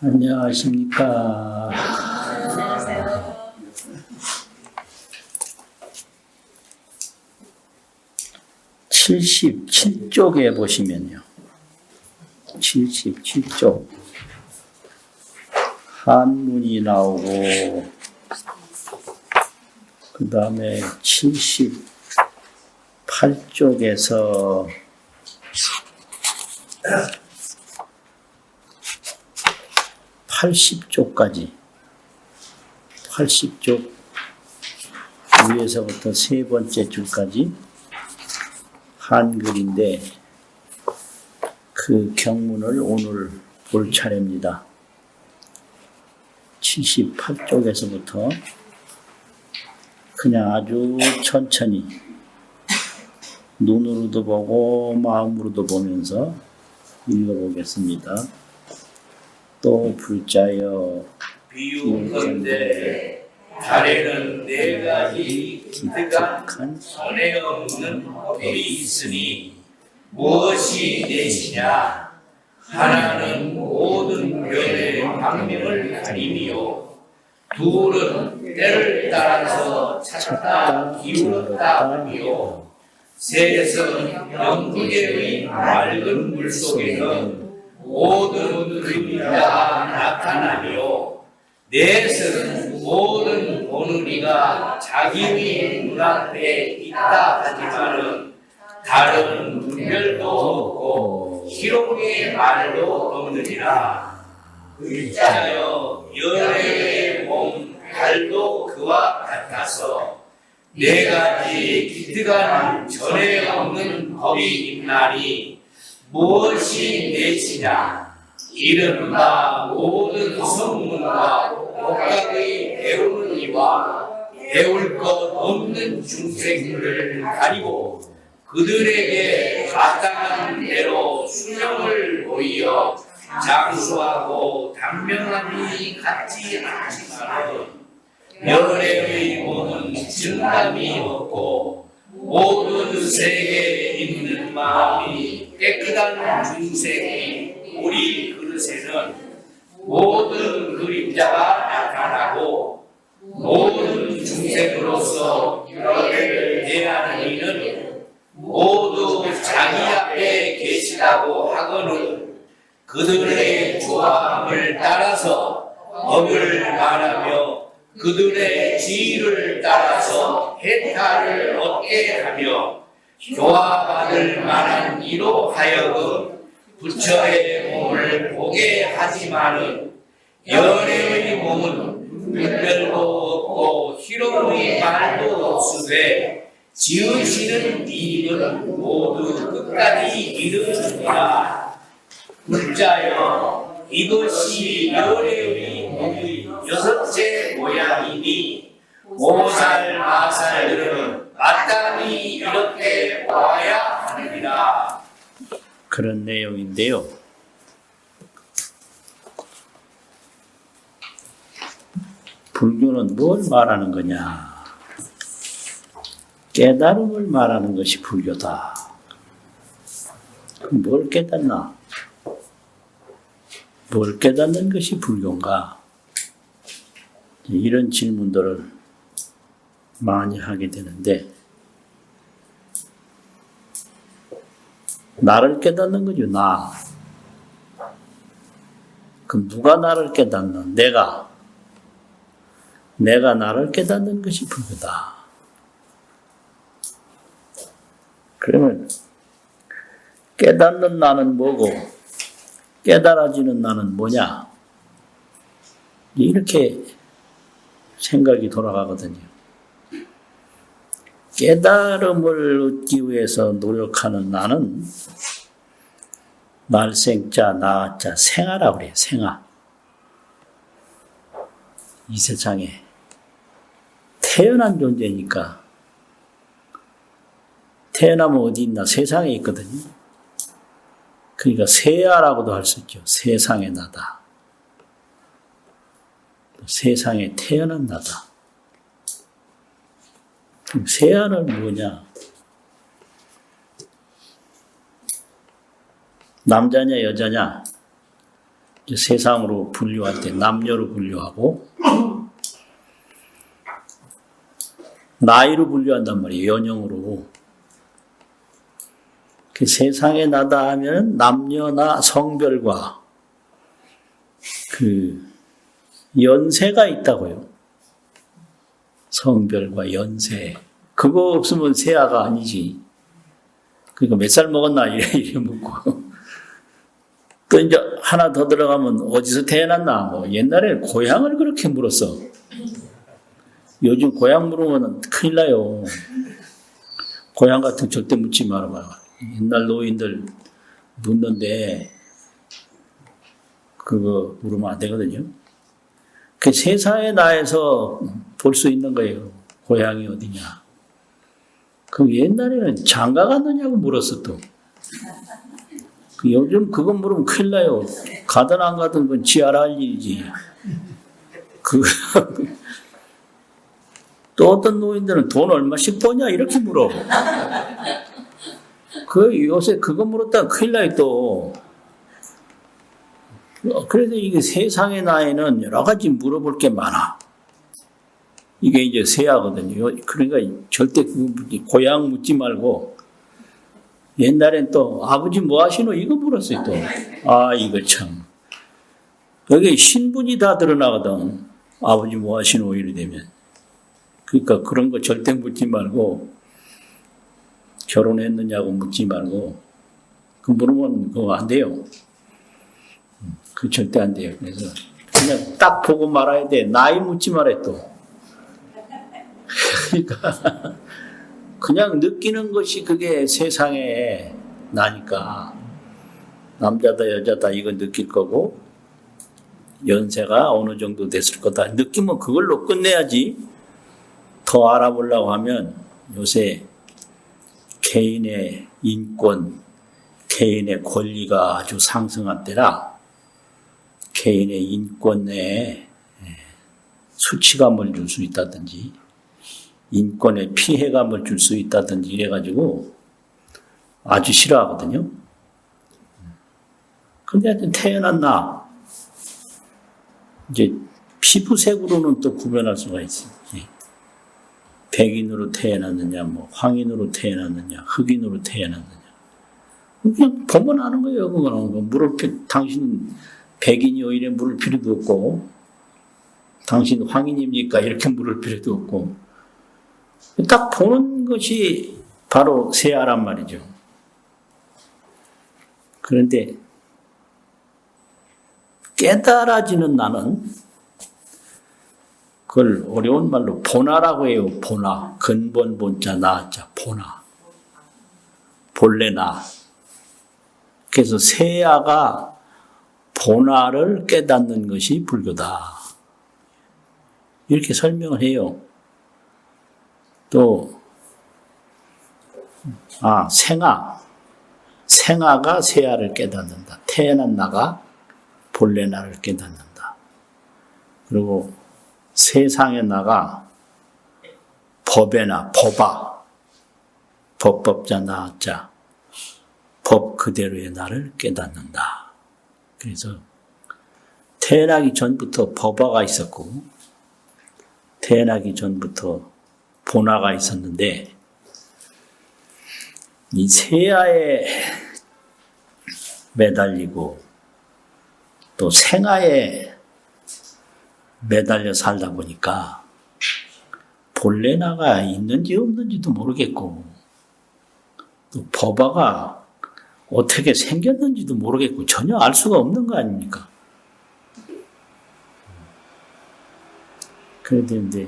안녕하십니까. 안녕하세요. 77쪽에 보시면요. 77쪽. 한문이 나오고, 그 다음에 78쪽에서 80쪽까지 80쪽 위에서부터 세 번째 줄까지 한글인데 그 경문을 오늘 볼 차례입니다. 78쪽에서부터 그냥 아주 천천히 눈으로도 보고 마음으로도 보면서 읽어보겠습니다. 또 불자여 비유컨대 달에는 네 가지 기특한 전에 없는 법이 있으니 무엇이 넷이냐? 하나는 모든 별의 방명을 가리며 둘은 때를 따라서 찾다 기울었다 하며 셋은 영국의 맑은 물속에는 모든 그림자가 나타나며 넷은 모든 보는 이가 자기의 눈앞에 있다 하지만은 다른 분별도 없고 희롱의 말도 없느니라. 글자여 열애의 몸 달도 그와 같아서 네 가지 기특한 전에 없는 법이 있나니 무엇이 넷이냐? 이른바 모든 성문과 복각의 배우는 이와 배울 것 없는 중생들을 가리고 그들에게 마땅한 대로 수명을 보이어 장수하고 단명함이 같지 않지만 열애의 몸은 증감이 없고 모든 세계에 있는 마음이 깨끗한 중생이 우리 그릇에는 모든 그림자가 나타나고 모든 중생으로서 열애를 대하는 이는 모두 자기 앞에 계시다고 하거늘 그들의 조함을 따라서 법을 말하며 그들의 지위를 따라서 해탈을 얻게 하며 교화받을 만한 이로 하여금 부처의 몸을 보게 하지만은 연애의 몸은 분별도 없고 희롱의 말도 없으되 지으시는 이익은 모두 끝까지 이르느니라. 불자여 이것이 연애의 몸의 여섯째 모양이니 모살 마살들은 마땅히 이렇게 보아야 하느니라. 그런 내용인데요. 불교는 뭘 말하는 거냐? 깨달음을 말하는 것이 불교다. 그럼 뭘 깨닫나? 뭘 깨닫는 것이 불교인가? 이런 질문들을 많이 하게 되는데 나를 깨닫는 거죠, 나. 그럼 누가 나를 깨닫나? 내가 나를 깨닫는 것이 불교다. 그러면 깨닫는 나는 뭐고 깨달아지는 나는 뭐냐? 이렇게 생각이 돌아가거든요. 깨달음을 얻기 위해서 노력하는 나는 말생자, 나자, 생아라고 그래요. 생아. 이 세상에 태어난 존재니까 태어나면 어디 있나? 세상에 있거든요. 그러니까 세아라고도 할 수 있죠. 세상의 나다. 세상에 태어난 나다. 그럼 세아는 뭐냐? 남자냐 여자냐? 이제 세상으로 분류할 때 남녀로 분류하고 나이로 분류한단 말이에요. 연령으로. 그 세상에 나다 하면 남녀나 성별과 그 연세가 있다고요. 성별과 연세. 그거 없으면 세아가 아니지. 그러니까 몇 살 먹었나 이래 묻고. 또 이제 하나 더 들어가면 어디서 태어났나. 뭐 옛날에 고향을 그렇게 물었어. 요즘 고향 물으면 큰일 나요. 고향 같은 거 절대 묻지 말아봐. 옛날 노인들 묻는데 그거 물으면 안 되거든요. 그 세상의 나에서 볼 수 있는 거예요. 고향이 어디냐. 그럼 옛날에는 장가 갔느냐고 물었어 또. 요즘 그거 물으면 큰일 나요. 가든 안 가든 그건 지 알아 할 일이지. 또 어떤 노인들은 돈 얼마씩 버냐 이렇게 물어. 요새 그거 물었다가 큰일 나요 또. 그래서 이게 세상의 나이는 여러 가지 물어볼 게 많아. 이게 이제 세아거든요. 그러니까 절대 고향 묻지 말고 옛날엔 또 아버지 뭐 하시노 이거 물었어요 또. 아 이거 참. 여기 신분이 다 드러나거든. 아버지 뭐 하시노 이래 되면. 그러니까 그런 거 절대 묻지 말고 결혼했느냐고 묻지 말고 그 물으면 그거 안 돼요. 그 절대 안 돼요. 그래서 그냥 딱 보고 말아야 돼. 나이 묻지 말아야 또. 그러니까 그냥 느끼는 것이 그게 세상에 나니까 남자다 여자다 이거 느낄 거고 연세가 어느 정도 됐을 거다. 느끼면 그걸로 끝내야지. 더 알아보려고 하면 요새 개인의 인권, 개인의 권리가 아주 상승한 때라 개인의 인권에 수치감을 줄 수 있다든지 인권에 피해감을 줄 수 있다든지 이래가지고 아주 싫어하거든요. 근데 하여튼 태어난 나 이제 피부색으로는 또 구별할 수가 있어요. 백인으로 태어났느냐, 뭐 황인으로 태어났느냐, 흑인으로 태어났느냐. 그냥 보면 아는 거예요. 그거는 당신 백인이요 이래 물을 필요도 없고, 당신 황인입니까 이렇게 물을 필요도 없고, 딱 보는 것이 바로 세아란 말이죠. 그런데 깨달아지는 나는 그걸 어려운 말로 본아라고 해요. 본아. 근본 본자 나자 본아. 본래 나. 그래서 세아가 본아를 깨닫는 것이 불교다. 이렇게 설명을 해요. 또 생아. 생아가 세아를 깨닫는다. 태어난 나가 본래 나를 깨닫는다. 그리고 세상에 나가 법에 나, 법아. 법법자 나자. 법 그대로의 나를 깨닫는다. 그래서 태어나기 전부터 법아가 있었고 태어나기 전부터 본아가 있었는데 이 세아에 매달리고 또 생아에 매달려 살다 보니까 본래 나가 있는지 없는지도 모르겠고 또 법아가 어떻게 생겼는지도 모르겠고 전혀 알 수가 없는 거 아닙니까? 그런데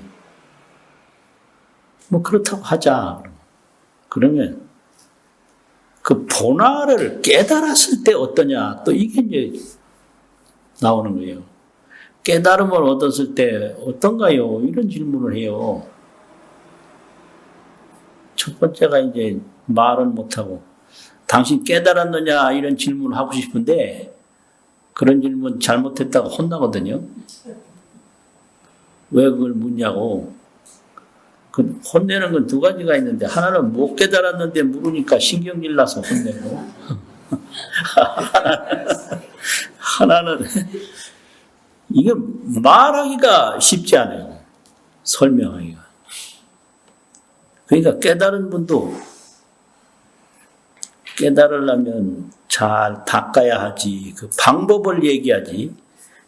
뭐 그렇다고 하자. 그러면 그 본아를 깨달았을 때 어떠냐? 또 이게 이제 나오는 거예요. 깨달음을 얻었을 때 어떤가요? 이런 질문을 해요. 첫 번째가 이제 말은 못하고 당신 깨달았느냐 이런 질문을 하고 싶은데 그런 질문 잘못했다고 혼나거든요. 왜 그걸 묻냐고. 그 혼내는 건 두 가지가 있는데 하나는 못 깨달았는데 물으니까 신경질 나서 혼내고 하나는 이게 말하기가 쉽지 않아요. 설명하기가. 그러니까 깨달은 분도 깨달으려면 잘 닦아야 하지 그 방법을 얘기하지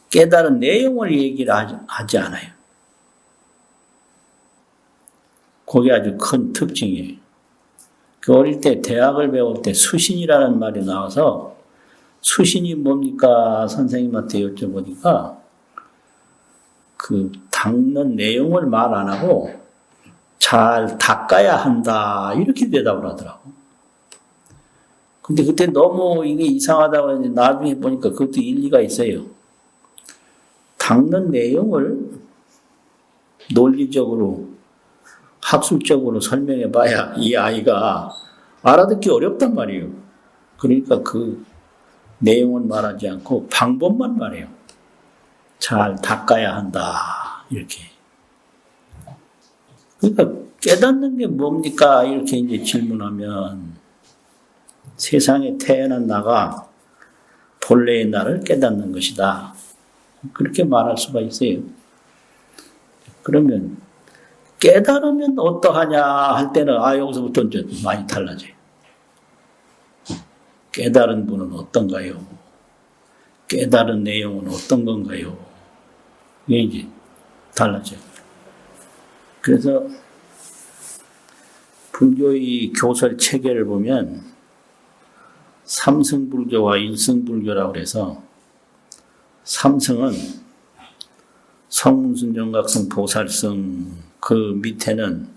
깨달은 내용을 얘기를 하지 않아요. 그게 아주 큰 특징이에요. 그 어릴 때 대학을 배울 때 수신이라는 말이 나와서 수신이 뭡니까 선생님한테 여쭤보니까 그 닦는 내용을 말 안 하고 잘 닦아야 한다 이렇게 대답을 하더라고. 근데 그때 너무 이게 이상하다고 했는데 나중에 보니까 그것도 일리가 있어요. 닦는 내용을 논리적으로 학술적으로 설명해 봐야 이 아이가 알아듣기 어렵단 말이에요. 그러니까 그 내용은 말하지 않고 방법만 말해요. 잘 닦아야 한다. 이렇게. 그러니까 깨닫는 게 뭡니까? 이렇게 이제 질문하면 세상에 태어난 나가 본래의 나를 깨닫는 것이다. 그렇게 말할 수가 있어요. 그러면 깨달으면 어떠하냐 할 때는 여기서부터 이제 많이 달라져요. 깨달은 분은 어떤가요? 깨달은 내용은 어떤 건가요? 이게 이제 달라져요. 그래서 불교의 교설 체계를 보면 삼승불교와 일승불교라고 해서 삼승은 성문순 영각성 보살성 그 밑에는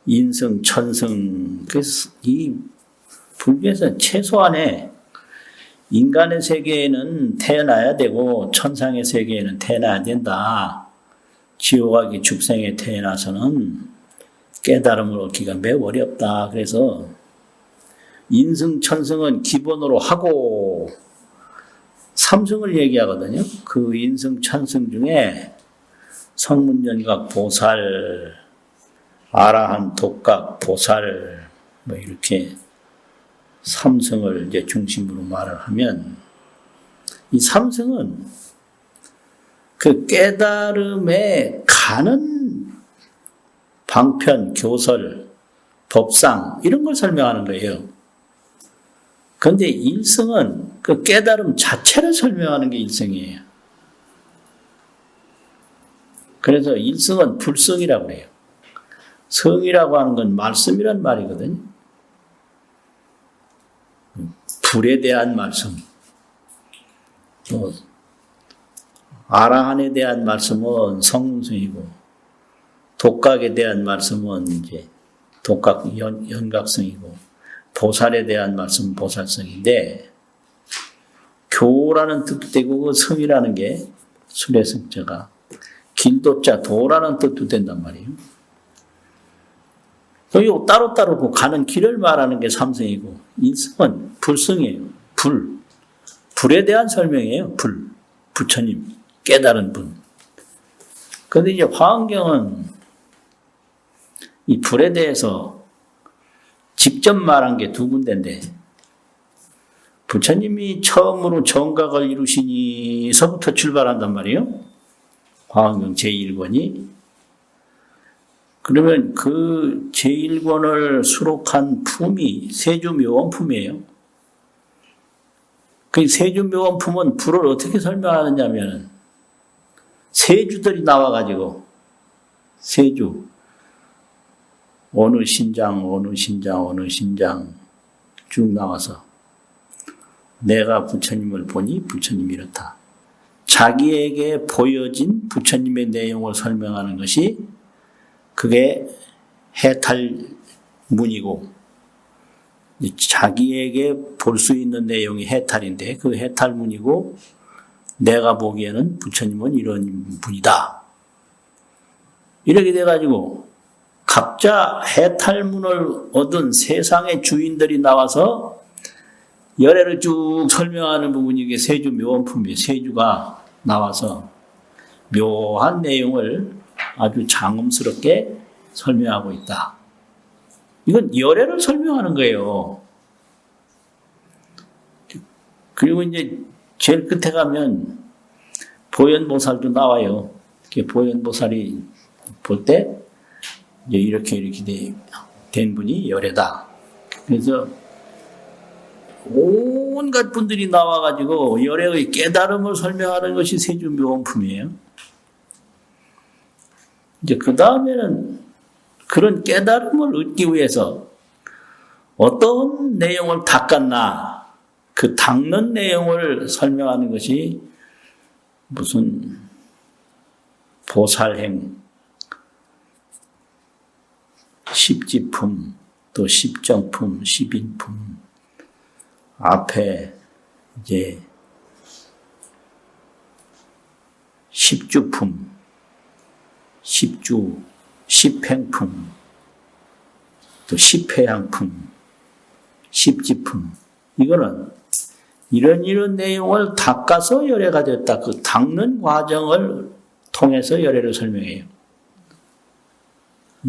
인승 천승 그래서 이 불교에서 최소한의 인간의 세계에는 태어나야 되고 천상의 세계에는 태어나야 된다. 지옥하기 축생에 태어나서는 깨달음을 얻기가 매우 어렵다. 그래서 인승 천승은 기본으로 하고 삼승을 얘기하거든요. 그 인승 천승 중에 성문연각 보살, 아라한 독각 보살 뭐 이렇게 삼승을 이제 중심으로 말을 하면 이 삼승은 그 깨달음에 가는 방편, 교설, 법상 이런 걸 설명하는 거예요. 그런데 일승은 그 깨달음 자체를 설명하는 게 일승이에요. 그래서 일승은 불성이라고 해요. 성이라고 하는 건 말씀이란 말이거든요. 불에 대한 말씀, 또 아라한에 대한 말씀은 성문성이고, 독각에 대한 말씀은 이제 독각 연각성이고, 보살에 대한 말씀은 보살성인데, 교라는 뜻도 되고 그 성이라는 게 수레성자가 길도자 도라는 뜻도 된단 말이에요. 그리고 따로따로 그 가는 길을 말하는 게 삼성이고 일성은 불성이에요. 불에 대한 설명이에요. 부처님 깨달은 분. 그런데 이제 화엄경은 이 불에 대해서 직접 말한 게 두 군데인데 부처님이 처음으로 정각을 이루시니서부터 출발한단 말이에요. 화엄경 제1권이. 그러면 그 제1권을 수록한 품이 세주묘원품이에요. 그 세주묘원품은 불을 어떻게 설명하느냐면 세주들이 나와가지고 세주 어느 신장 쭉 나와서 내가 부처님을 보니 부처님이 이렇다. 자기에게 보여진 부처님의 내용을 설명하는 것이 그게 해탈문이고 자기에게 볼 수 있는 내용이 해탈인데 그 해탈문이고 내가 보기에는 부처님은 이런 분이다. 이렇게 돼가지고 각자 해탈문을 얻은 세상의 주인들이 나와서 열애를 쭉 설명하는 부분이 이게 세주 묘원품이에요. 세주가 나와서 묘한 내용을 아주 장엄스럽게 설명하고 있다. 이건 열애를 설명하는 거예요. 그리고 이제 제일 끝에 가면 보현보살도 나와요. 보현보살이 볼 때 이렇게 된 분이 열애다. 그래서 온갖 분들이 나와가지고 열애의 깨달음을 설명하는 것이 세주묘원품이에요. 이제 그 다음에는 그런 깨달음을 얻기 위해서 어떤 내용을 닦았나, 그 닦는 내용을 설명하는 것이 무슨 보살행, 십지품, 또 십정품, 십인품, 앞에 이제 십주품, 십주, 십행품, 또 십회양품, 십지품. 이거는 이런 내용을 닦아서 열애가 됐다. 그 닦는 과정을 통해서 열애를 설명해요.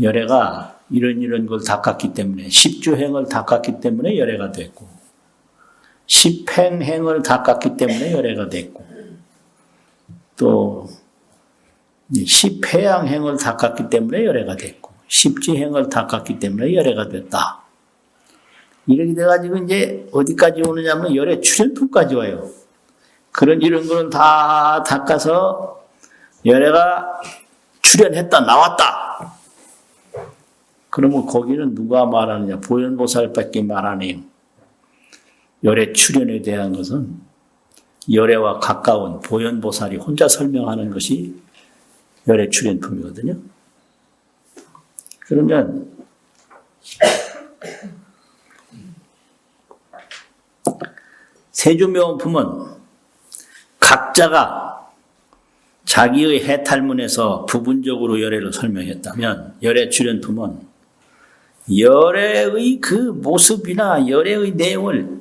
열애가 이런 걸 닦았기 때문에, 십주행을 닦았기 때문에 열애가 됐고, 십행행을 닦았기 때문에 열애가 됐고, 또 십회양행을 닦았기 때문에 열애가 됐고, 십지행을 닦았기 때문에 열애가 됐다. 이렇게 돼가지고 이제 어디까지 오느냐면 열애 출현품까지 와요. 이런 거는 다 닦아서 열애가 출현했다, 나왔다. 그러면 거기는 누가 말하느냐? 보현보살밖에 말 안 해요. 열애 출현에 대한 것은 열애와 가까운 보현보살이 혼자 설명하는 것이 열애 출현품이거든요. 그러면 세주묘원품은 각자가 자기의 해탈문에서 부분적으로 열애를 설명했다면, 열애 출현품은 열애의 그 모습이나 열애의 내용을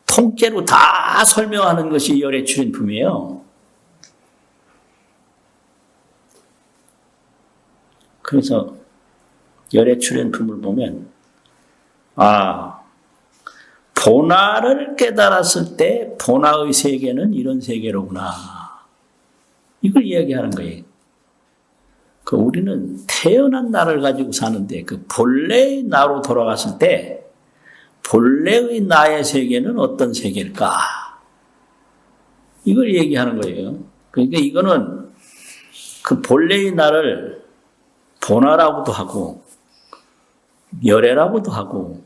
통째로 다 설명하는 것이 열애 출현품이에요. 그래서 열애 출현품을 보면 본화를 깨달았을 때 본화의 세계는 이런 세계로구나. 이걸 이야기하는 거예요. 우리는 태어난 나를 가지고 사는데 그 본래의 나로 돌아갔을 때 본래의 나의 세계는 어떤 세계일까? 이걸 얘기하는 거예요. 그러니까 이거는 그 본래의 나를 본화라고도 하고 열애라고도 하고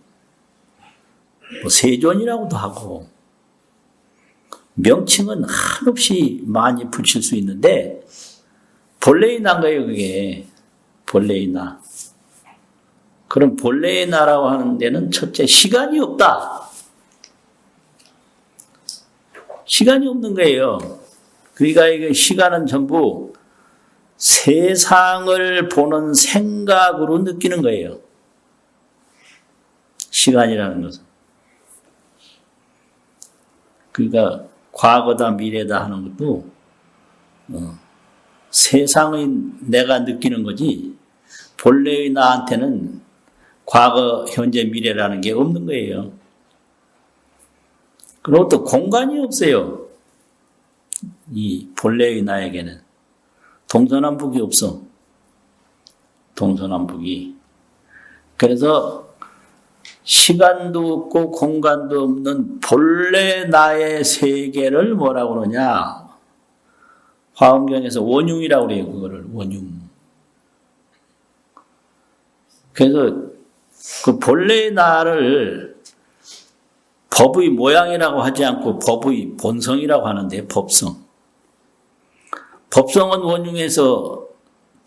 세존이라고도 하고 명칭은 한없이 많이 붙일 수 있는데 본래의 나인 거예요. 그게 본래의 나. 그럼 본래의 나라고 하는 데는 첫째 시간이 없다. 시간이 없는 거예요. 그러니까 이게 시간은 전부 세상을 보는 생각으로 느끼는 거예요. 시간이라는 것은. 그러니까 과거다 미래다 하는 것도 세상의 내가 느끼는 거지 본래의 나한테는 과거, 현재, 미래라는 게 없는 거예요. 그리고 또 공간이 없어요. 이 본래의 나에게는 동서남북이 없어. 동서남북이. 그래서 시간도 없고 공간도 없는 본래 나의 세계를 뭐라고 그러냐? 화엄경에서 원흉이라고 그래요. 그거를 원흉. 그래서 그 본래의 나를 법의 모양이라고 하지 않고 법의 본성이라고 하는데 법성. 법성은 원흉에서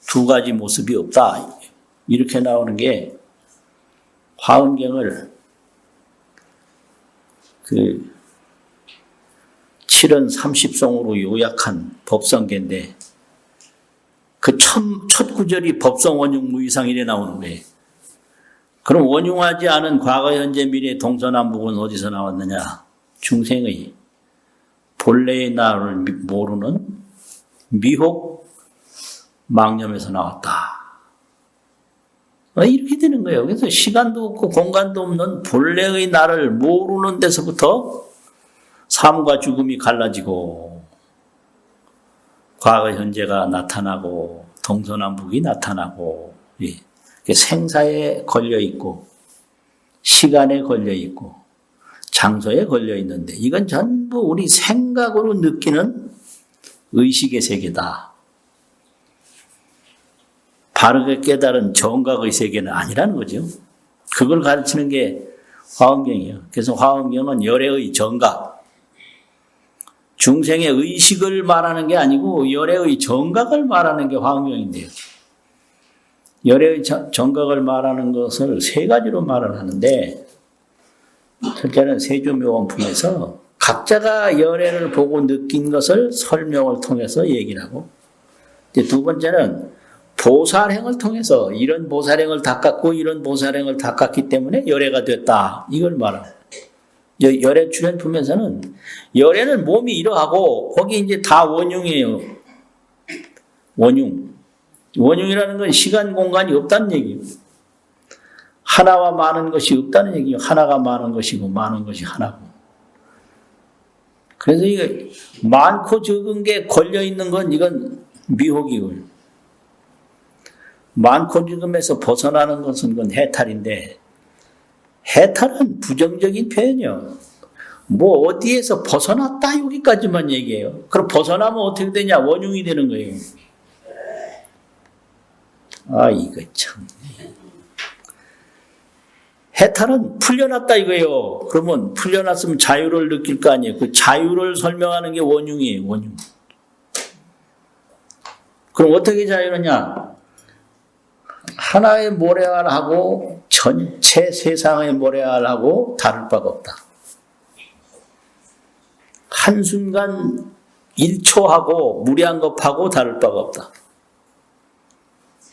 두 가지 모습이 없다. 이렇게 나오는 게 화엄경을 730송으로 요약한 법성계인데 그 첫 구절이 법성 원흉 무이상 이래 나오는 거예요. 그럼 원흉하지 않은 과거, 현재, 미래, 동서남북은 어디서 나왔느냐? 중생의 본래의 나를 모르는 미혹 망념에서 나왔다. 이렇게 되는 거예요. 그래서 시간도 없고 공간도 없는 본래의 나를 모르는 데서부터 삶과 죽음이 갈라지고 과거 현재가 나타나고 동서남북이 나타나고 생사에 걸려 있고 시간에 걸려 있고 장소에 걸려 있는데 이건 전부 우리 생각으로 느끼는 의식의 세계다. 바르게 깨달은 정각의 세계는 아니라는 거죠. 그걸 가르치는 게 화엄경이에요. 그래서 화엄경은 열애의 정각, 중생의 의식을 말하는 게 아니고 열애의 정각을 말하는 게 화엄경인데요. 열애의 정각을 말하는 것을 세 가지로 말을 하는데 첫째는 세조묘원품에서 각자가 열애를 보고 느낀 것을 설명을 통해서 얘기를 하고 두 번째는 보살행을 통해서 이런 보살행을 닦았고 이런 보살행을 닦았기 때문에 열애가 됐다. 이걸 말합니다. 열애 출현품에서는 열애는 몸이 이러하고 거기 이제 다 원흉이에요. 원흉. 원흉이라는 건 시간 공간이 없다는 얘기예요. 하나와 많은 것이 없다는 얘기예요. 하나가 많은 것이고 많은 것이 하나고. 그래서 이게 많고 적은 게 걸려 있는 건 이건 미혹이고요. 많고 적음에서 벗어나는 것은 그건 해탈인데 해탈은 부정적인 표현이요. 뭐 어디에서 벗어났다 여기까지만 얘기해요. 그럼 벗어나면 어떻게 되냐? 원흉이 되는 거예요. 아 이거 참. 해탈은 풀려났다 이거예요. 그러면 풀려났으면 자유를 느낄 거 아니에요. 그 자유를 설명하는 게 원흉이에요. 원흉. 그럼 어떻게 자유느냐? 하나의 모래알하고 전체 세상의 모래알하고 다를 바가 없다. 한순간 1초하고 무량겁하고 다를 바가 없다.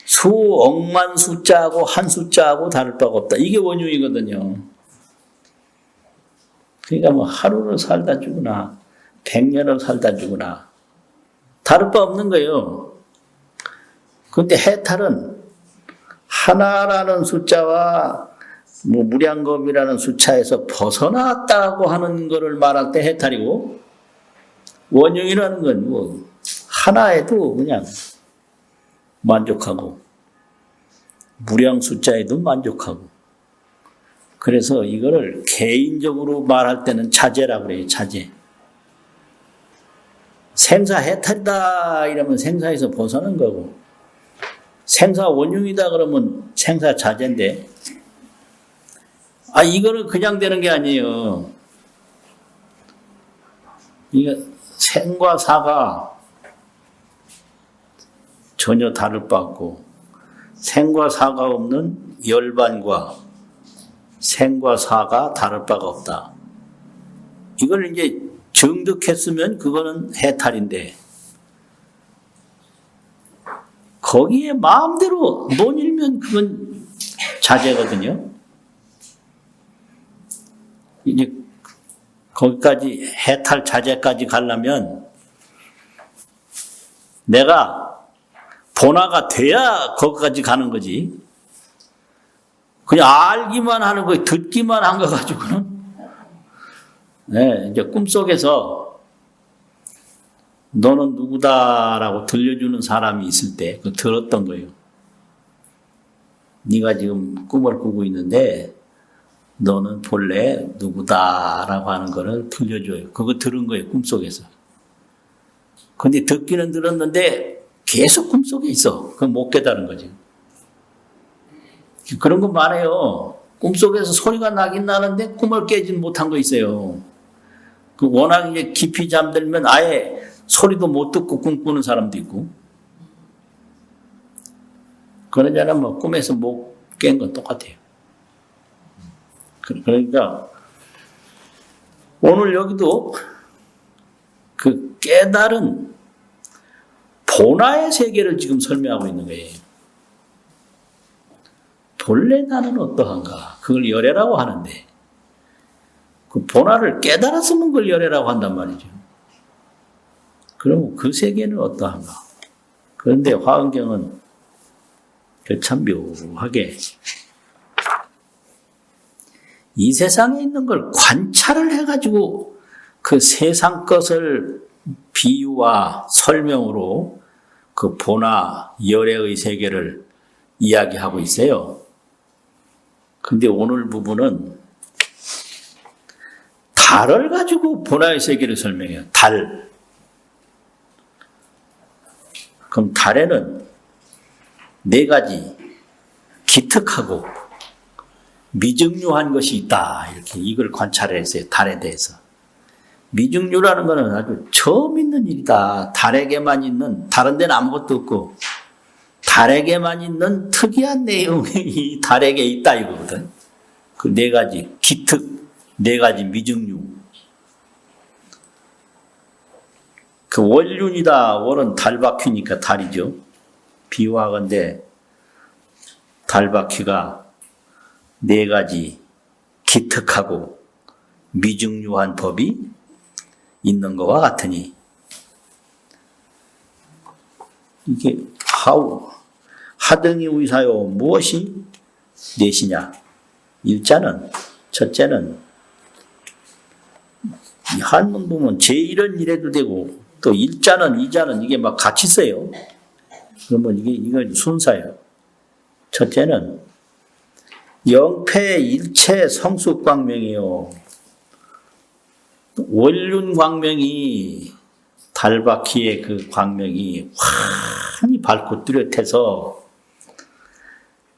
수억만 숫자하고 한 숫자하고 다를 바가 없다. 이게 원흉이거든요. 그러니까 뭐 하루를 살다 죽으나 100년을 살다 죽으나 다를 바 없는 거예요. 그런데 해탈은 하나라는 숫자와 뭐 무량겁이라는 숫자에서 벗어났다고 하는 것을 말할 때 해탈이고 원흉이라는 건 뭐 하나에도 그냥 만족하고 무량 숫자에도 만족하고 그래서 이거를 개인적으로 말할 때는 자제라고 그래요. 자제. 생사 해탈이다 이러면 생사에서 벗어난 거고 생사 원흉이다 그러면 생사 자제인데 이거는 그냥 되는 게 아니에요. 이게 생과 사가 전혀 다를 바 없고 생과 사가 없는 열반과 생과 사가 다를 바가 없다. 이걸 이제 정득했으면 그거는 해탈인데 거기에 마음대로 논일면 그건 자제거든요. 이제 거기까지 해탈 자제까지 가려면 내가 본화가 돼야 거기까지 가는 거지. 그냥 알기만 하는 거, 듣기만 한 거 가지고는 네, 이제 꿈속에서 너는 누구다라고 들려주는 사람이 있을 때 그 들었던 거예요. 네가 지금 꿈을 꾸고 있는데 너는 본래 누구다라고 하는 거를 들려줘요. 그거 들은 거예요. 꿈속에서. 근데 듣기는 들었는데 계속 꿈속에 있어. 그건 못 깨달은 거죠. 그런 거 많아요. 꿈속에서 소리가 나긴 나는데 꿈을 깨진 못한 거 있어요. 그 워낙 이제 깊이 잠들면 아예 소리도 못 듣고 꿈꾸는 사람도 있고. 그러잖아, 뭐, 꿈에서 못 깬 건 똑같아요. 그러니까, 오늘 여기도 그 깨달은 본화의 세계를 지금 설명하고 있는 거예요. 본래 나는 어떠한가? 그걸 열애라고 하는데, 그 본화를 깨달았으면 그걸 열애라고 한단 말이죠. 그럼 그 세계는 어떠한가? 그런데 화엄경은 참 묘하게 이 세상에 있는 걸 관찰을 해가지고 그 세상 것을 비유와 설명으로 그 보나 열애의 세계를 이야기하고 있어요. 근데 오늘 부분은 달을 가지고 보나의 세계를 설명해요. 달. 그럼 달에는 네 가지 기특하고 미증류한 것이 있다. 이렇게 이걸 관찰했어요. 달에 대해서. 미증류라는 것은 아주 처음 있는 일이다. 달에게만 있는, 다른 데는 아무것도 없고 달에게만 있는 특이한 내용이 달에게 있다 이거거든. 그 네 가지 기특, 네 가지 미증류. 그 월륜이다. 월은 달바퀴니까 달이죠. 비유하건대 달바퀴가 네 가지 기특하고 미증류한 법이 있는 것과 같으니 이게 하등이 의사요 무엇이 넷이냐. 일자는 첫째는 이 한문 보면 제1은 이래도 되고 또 일자는 이자는 이게 막 같이 써요. 그러면 이건 순서예요. 첫째는 영패 일체 성숙광명이요. 월륜 광명이 달바퀴의 그 광명이 환히 밝고 뚜렷해서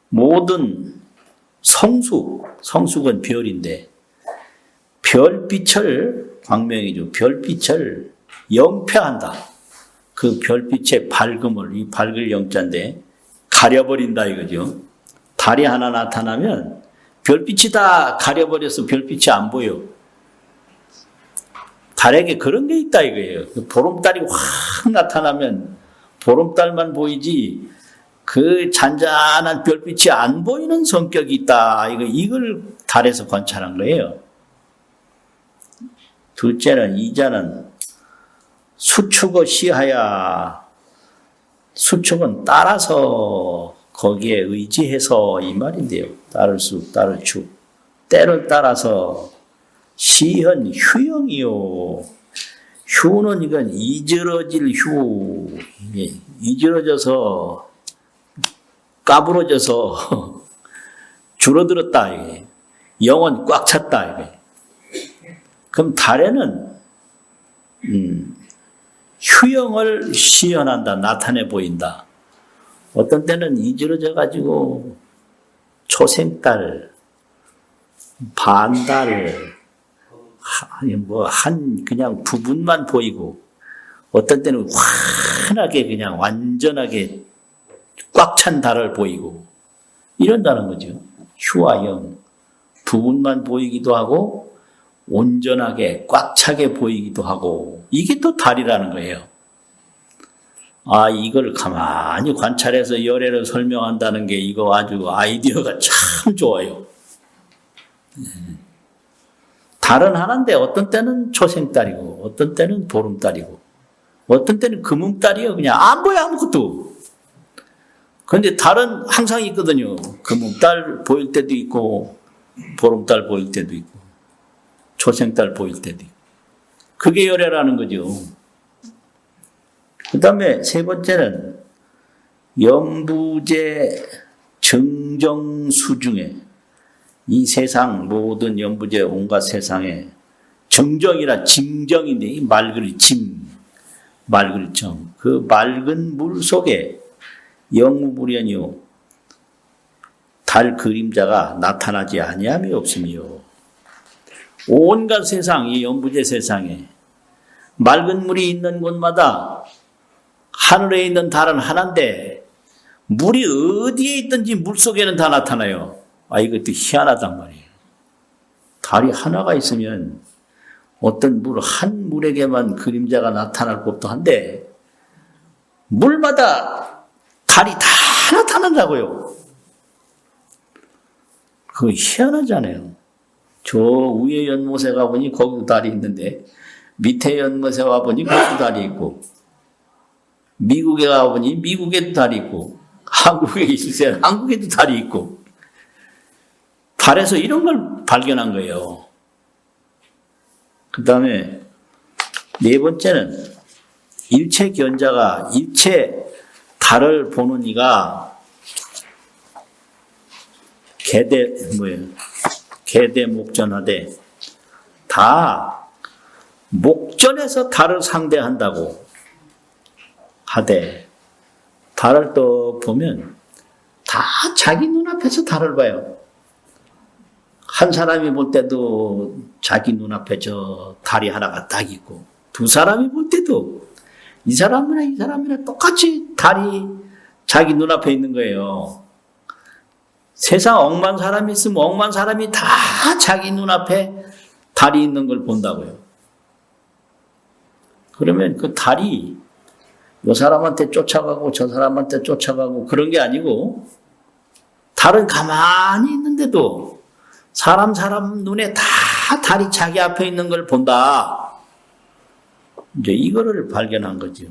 모든 성숙은 별인데 별빛을 광명이죠. 별빛을 영패한다. 그 별빛의 밝음을 이 밝을 영자인데 가려버린다 이거죠. 달이 하나 나타나면 별빛이 다 가려버려서 별빛이 안 보여. 달에게 그런 게 있다 이거예요. 보름달이 확 나타나면 보름달만 보이지 그 잔잔한 별빛이 안 보이는 성격이 있다. 이걸 달에서 관찰한 거예요. 둘째는 이자는 수축어 시하야. 수축은 따라서 거기에 의지해서 이 말인데요. 따를 수, 따를 축. 때를 따라서 시현 휴영이요. 휴는 이건 이지러질 휴. 이지러져서 까부러져서 줄어들었다. 이게. 영은 꽉 찼다. 이게. 그럼 달에는 휴영을 시연한다. 나타내 보인다. 어떤 때는 이지러져 가지고 초생달, 반달, 그냥 부분만 보이고 어떤 때는 환하게 그냥 완전하게 꽉 찬 달을 보이고 이런다는 거죠. 휴와 영. 부분만 보이기도 하고 온전하게 꽉 차게 보이기도 하고 이게 또 달이라는 거예요. 아, 이걸 가만히 관찰해서 열애를 설명한다는 게 이거 아주 아이디어가 참 좋아요. 달은 하나인데 어떤 때는 초생달이고 어떤 때는 보름달이고 어떤 때는 금음달이에요. 그냥 안 보여 아무것도. 그런데 달은 항상 있거든요. 금음달 보일 때도 있고 보름달 보일 때도 있고 초생달 보일 때도 있고. 그게 열애라는 거죠. 그 다음에 세 번째는 연부제 정정수 중에 이 세상 모든 연부제 온갖 세상에 정정이라 징정인데 이 맑을 징, 맑을 정. 그 맑은 물 속에 영무불연이요 달 그림자가 나타나지 아니함이 없으며 온갖 세상 이 연부제 세상에 맑은 물이 있는 곳마다 하늘에 있는 달은 하나인데 물이 어디에 있든지 물 속에는 다 나타나요. 아, 이것도 희한하단 말이에요. 달이 하나가 있으면 어떤 한 물에게만 그림자가 나타날 법도 한데 물마다 달이 다 나타난다고요. 그거 희한하잖아요. 저 위에 연못에 가보니 거기도 달이 있는데 밑에 연못에 와보니 거기도 달이 있고 미국에 가보니 미국에도 달이 있고 한국에 있을 때 한국에도 달이 있고 달에서 이런 걸 발견한 거예요. 그 다음에 네 번째는 일체 견자가 일체 달을 보는 이가 개대 목전하되 다 목전에서 달을 상대한다고 하되 달을 또 보면 다 자기 눈앞에서 달을 봐요. 한 사람이 볼 때도 자기 눈앞에 저 달이 하나가 딱 있고 두 사람이 볼 때도 이 사람이랑 똑같이 달이 자기 눈앞에 있는 거예요. 세상 억만 사람이 있으면 억만 사람이 다 자기 눈앞에 달이 있는 걸 본다고요. 그러면 그 달이 이 사람한테 쫓아가고 저 사람한테 쫓아가고 그런 게 아니고 달은 가만히 있는데도 사람 눈에 다 달이 자기 앞에 있는 걸 본다. 이제 이거를 발견한 거죠.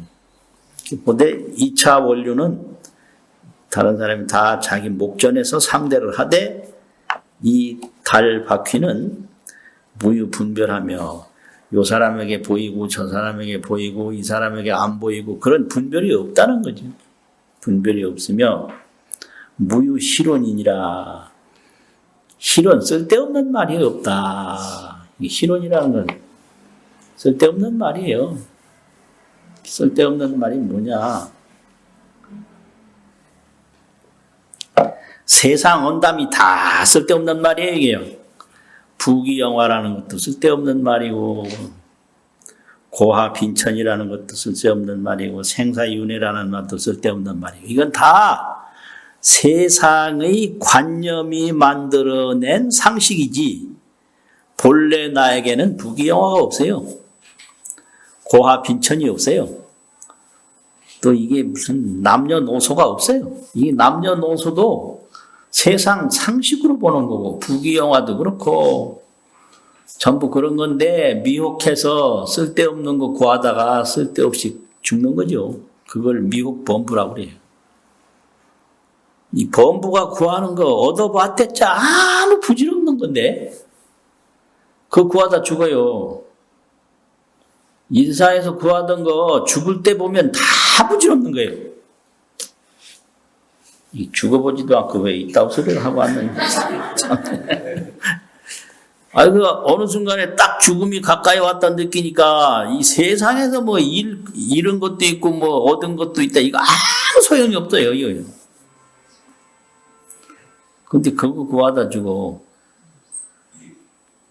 근데 2차 원류는 다른 사람이 다 자기 목전에서 상대를 하되 이 달 바퀴는 무유분별하며 이 사람에게 보이고 저 사람에게 보이고 이 사람에게 안 보이고 그런 분별이 없다는 거죠. 분별이 없으며 무유실론이니라. 실론, 쓸데없는 말이 없다. 이 실론이라는 건 쓸데없는 말이에요. 쓸데없는 말이 뭐냐. 세상 언담이 다 쓸데없는 말이에요. 이게요. 부귀영화라는 것도 쓸데없는 말이고 고하빈천이라는 것도 쓸데없는 말이고 생사윤회라는 말도 쓸데없는 말이고 이건 다 세상의 관념이 만들어낸 상식이지 본래 나에게는 부귀영화가 없어요. 고하빈천이 없어요. 또 이게 무슨 남녀노소가 없어요. 이 남녀노소도 세상 상식으로 보는 거고 부귀영화도 그렇고 전부 그런 건데 미혹해서 쓸데없는 거 구하다가 쓸데없이 죽는 거죠. 그걸 미혹 범부라고 그래요. 이 범부가 구하는 거 얻어봤댔자 아무 부질없는 건데 그거 구하다 죽어요. 인사에서 구하던 거 죽을 때 보면 다 부질없는 거예요. 죽어보지도 않고 왜 이따구 소리를 하고 왔는지. 어느 순간에 딱 죽음이 가까이 왔다 느끼니까 이 세상에서 뭐 잃은 것도 있고 뭐 얻은 것도 있다. 이거 아무 소용이 없어요. 이거. 근데 그거 구하다 죽어.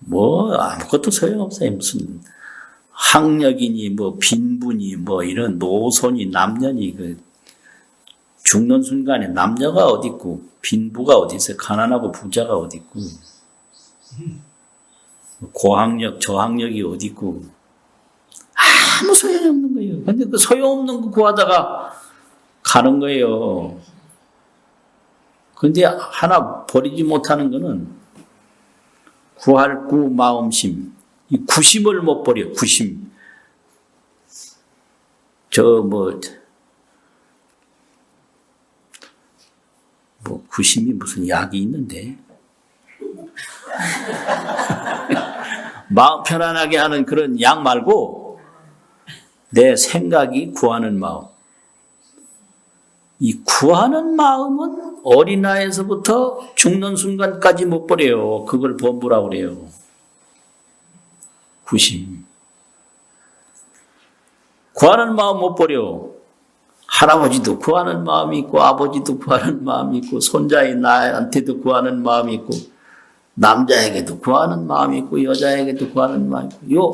뭐 아무것도 소용없어요. 무슨 학력이니 뭐 빈부니 뭐 이런 노손이 남녀니 죽는 순간에 남녀가 어디 있고 빈부가 어디 있어요. 가난하고 부자가 어디 있고 고학력 저학력이 어디 있고 아무 소용이 없는 거예요. 근데 그 소용없는 거 구하다가 가는 거예요. 근데 하나 버리지 못하는 거는 구할 구 마음심. 이 구심을 못 버려. 구심. 구심이 무슨 약이 있는데. 마음 편안하게 하는 그런 약 말고 내 생각이 구하는 마음. 이 구하는 마음은 어린아이에서부터 죽는 순간까지 못 버려요. 그걸 범부라고 그래요. 구심. 구하는 마음 못 버려. 할아버지도 구하는 마음이 있고 아버지도 구하는 마음이 있고 손자인 나한테도 구하는 마음이 있고 남자에게도 구하는 마음이 있고 여자에게도 구하는 마음이 있고 요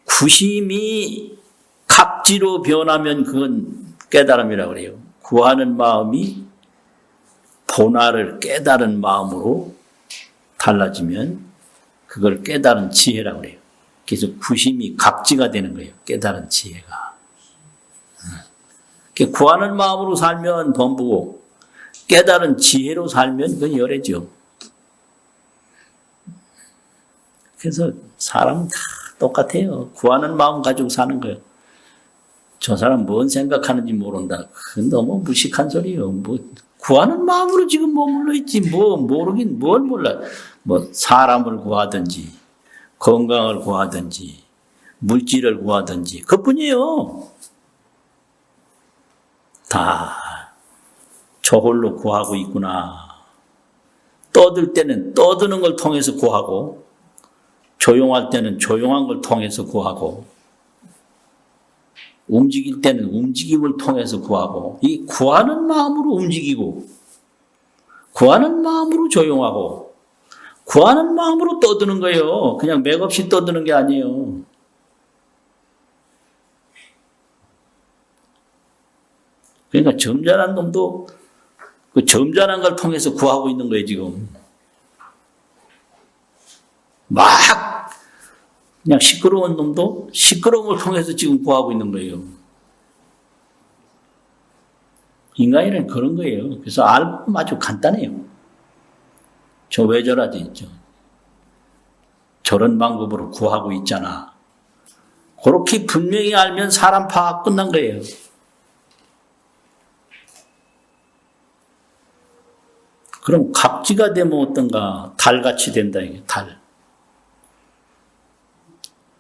구심이 갑지로 변하면 그건 깨달음이라고 그래요. 구하는 마음이 본화를 깨달은 마음으로 달라지면 그걸 깨달은 지혜라고 그래요. 그래서 구심이 갑지가 되는 거예요. 깨달은 지혜가. 구하는 마음으로 살면 범부고 깨달은 지혜로 살면 그건 열애죠. 그래서 사람은 다 똑같아요. 구하는 마음 가지고 사는 거예요. 저 사람 뭔 생각하는지 모른다. 그건 너무 무식한 소리예요. 구하는 마음으로 지금 머물러 있지. 모르긴 뭘 몰라. 사람을 구하든지 건강을 구하든지 물질을 구하든지 그뿐이에요. 다 저홀로 구하고 있구나. 떠들 때는 떠드는 걸 통해서 구하고 조용할 때는 조용한 걸 통해서 구하고 움직일 때는 움직임을 통해서 구하고 이 구하는 마음으로 움직이고 구하는 마음으로 조용하고 구하는 마음으로 떠드는 거예요. 그냥 맥없이 떠드는 게 아니에요. 그러니까 점잖은 놈도 그 점잖은 걸 통해서 구하고 있는 거예요, 지금. 막 그냥 시끄러운 놈도 시끄러운 걸 통해서 지금 구하고 있는 거예요. 인간이란 그런 거예요. 그래서 알고 아주 간단해요. 저 왜 저러지 있죠. 저런 방법으로 구하고 있잖아. 그렇게 분명히 알면 사람 파악 끝난 거예요. 그럼 갑지가 되면 어떤가? 달같이 된다, 이게 달.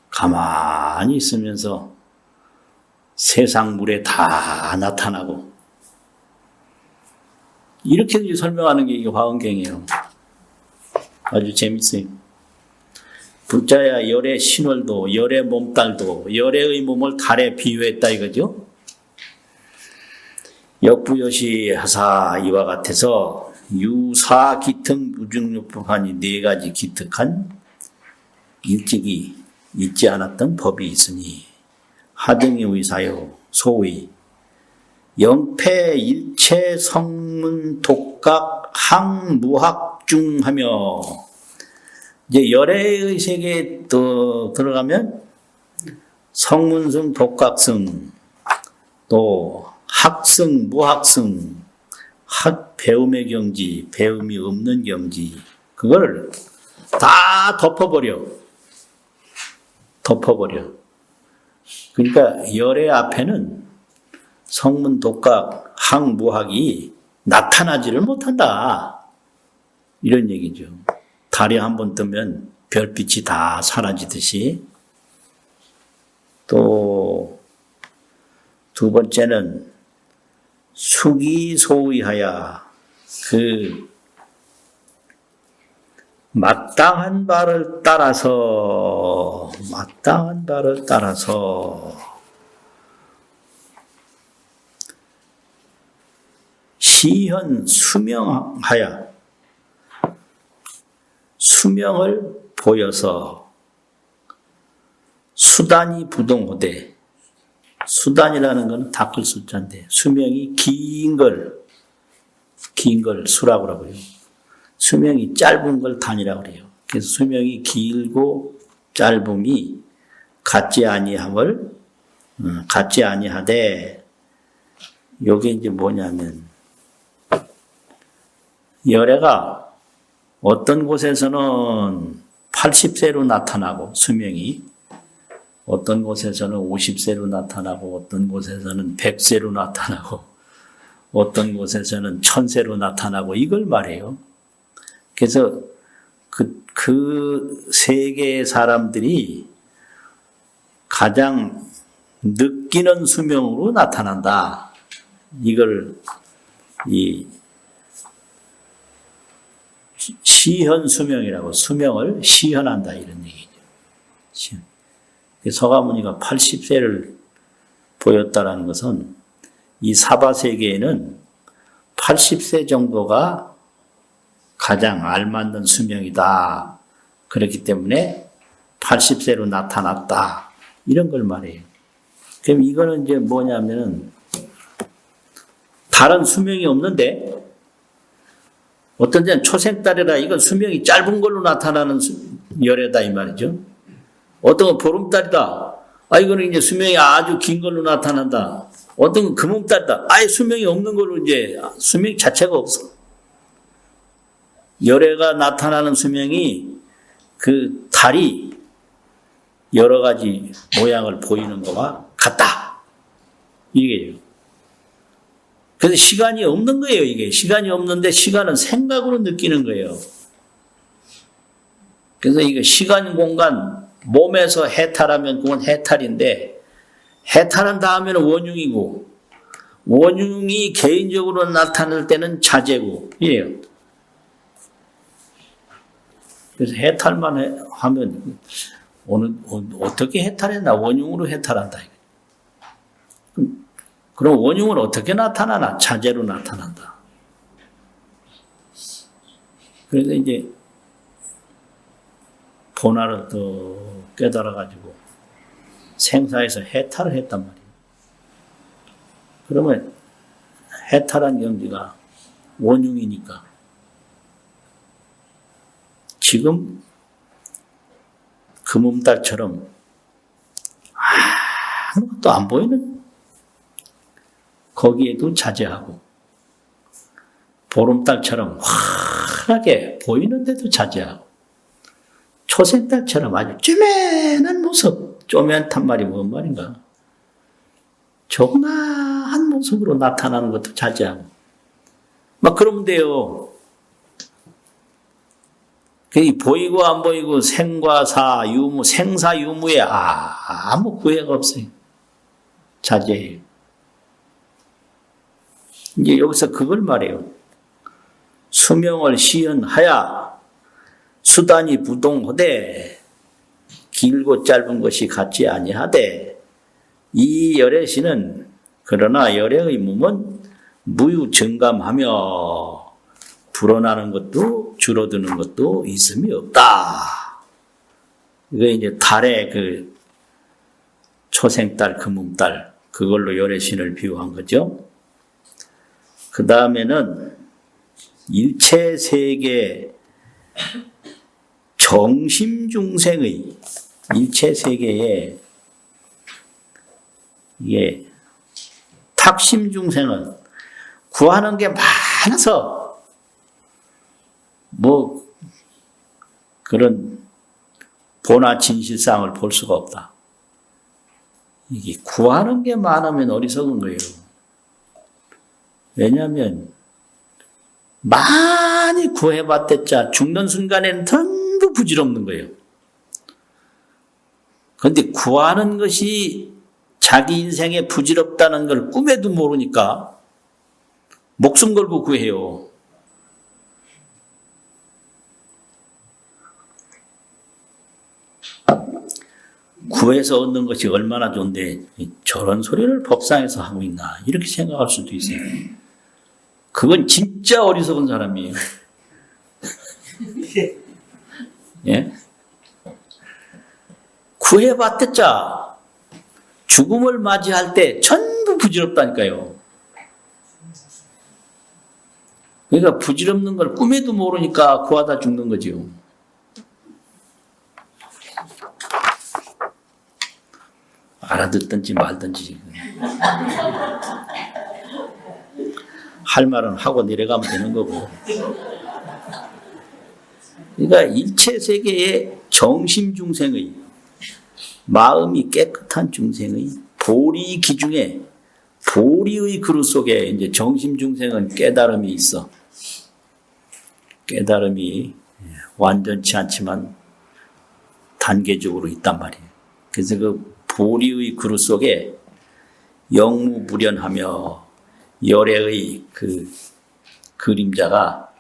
가만히 있으면서 세상 물에 다 나타나고. 이렇게 설명하는 게 이게 화엄경이에요. 아주 재밌어요. 부자야 열의 신월도, 열의 몸달도, 열의 몸을 달에 비유했다 이거죠. 역부여시 하사 이와 같아서 유사 기특 무중육법하니 네 가지 기특한 일찍이 있지 않았던 법이 있으니 하등이 의사요 소의 영패 일체 성문 독각 항무학중하며 이제 열애의 세계에 또 들어가면 성문승 독각승 또 학승 무학승 학 배움의 경지 배움이 없는 경지 그걸 다 덮어버려. 그러니까 열애 앞에는 성문 독각 항무학이 나타나지를 못한다. 이런 얘기죠. 달이 한번 뜨면 별빛이 다 사라지듯이 또 두 번째는 수기소의하여 그 마땅한 바를 따라서 시현 수명하여 수명을 보여서 수단이 부동호되 수단이라는 것은 닦을 숫자인데 수명이 긴 걸 수라고 그래요. 수명이 짧은 걸 단이라고 그래요. 그래서 수명이 길고 짧음이 같지 아니하되 요게 이제 뭐냐면 열애가 어떤 곳에서는 80세로 나타나고 수명이 어떤 곳에서는 50세로 나타나고 어떤 곳에서는 100세로 나타나고 어떤 곳에서는 1000세로 나타나고 이걸 말해요. 그래서 그 세계의 사람들이 가장 느끼는 수명으로 나타난다. 이걸 이 시현 수명이라고 수명을 시현한다 이런 얘기죠. 시현. 서가모니가 80세를 보였다라는 것은 이 사바세계에는 80세 정도가 가장 알맞는 수명이다. 그렇기 때문에 80세로 나타났다. 이런 걸 말해요. 그럼 이거는 이제 뭐냐면은 다른 수명이 없는데 어떤 데는 초생달이라 이건 수명이 짧은 걸로 나타나는 열애다 이 말이죠. 어떤 건 보름달이다. 이거는 이제 수명이 아주 긴 걸로 나타난다. 어떤 건 금음달이다. 아예 수명이 없는 걸로 이제 수명 자체가 없어. 열애가 나타나는 수명이 그 달이 여러 가지 모양을 보이는 거와 같다. 이게요. 그래서 시간이 없는 거예요, 이게. 시간이 없는데 시간은 생각으로 느끼는 거예요. 그래서 이게 시간, 공간, 몸에서 해탈하면 그건 해탈인데 해탈한 다음에는 원흉이고 원흉이 개인적으로 나타날 때는 자재고 이래요. 그래서 해탈만 하면 어떻게 해탈했나? 원흉으로 해탈한다. 그럼 원흉은 어떻게 나타나나? 자재로 나타난다. 그래서 이제 본화를 또 깨달아가지고 생사에서 해탈을 했단 말이에요. 그러면 해탈한 경지가 원흉이니까 지금 금음달처럼 아무것도 안 보이는 거기에도 자제하고 보름달처럼 환하게 보이는데도 자제하고 초생달처럼 아주 쪼맨한 모습, 쪼맨한 말이 뭔 말인가? 조그마한 모습으로 나타나는 것도 자제하고 막 그러면 돼요. 보이고 안 보이고 생과 사, 유무, 생사 유무에 아무 구애가 없어요. 자제해요. 이제 여기서 그걸 말해요. 수명을 시연하야 수단이 부동하되 길고 짧은 것이 같지 아니하되 이 열애시는 그러나 열애의 몸은 무유증감하며 불어나는 것도 줄어드는 것도 있음이 없다. 이게 이제 달의 그 초생달, 금음달 그걸로 열애신을 비유한 거죠. 그 다음에는 일체 세계 정심중생의 일체 세계에 이게 탁심중생은 구하는 게 많아서 뭐 그런 본화 진실상을 볼 수가 없다. 이게 구하는 게 많으면 어리석은 거예요. 왜냐하면 많이 구해봤댔자 죽는 순간에는 전부 부질없는 거예요. 그런데 구하는 것이 자기 인생에 부질없다는 걸 꿈에도 모르니까 목숨 걸고 구해요. 구해서 얻는 것이 얼마나 좋은데 저런 소리를 법상에서 하고 있나 이렇게 생각할 수도 있어요. 그건 진짜 어리석은 사람이에요. 예? 구해봤댔자 죽음을 맞이할 때 전부 부질없다니까요. 그러니까 부질없는 걸 꿈에도 모르니까 구하다 죽는 거죠. 알아듣든지 말든지 할 말은 하고 내려가면 되는 거고. 그러니까 일체 세계의 정심 중생의 마음이 깨끗한 중생의 보리 기중에 보리의 그릇 속에 이제 정심 중생은 깨달음이 있어. 깨달음이 완전치 않지만 단계적으로 있단 말이에요. 그래서 그 보리의 그릇 속에 영무불연하며 열애의 그 그림자가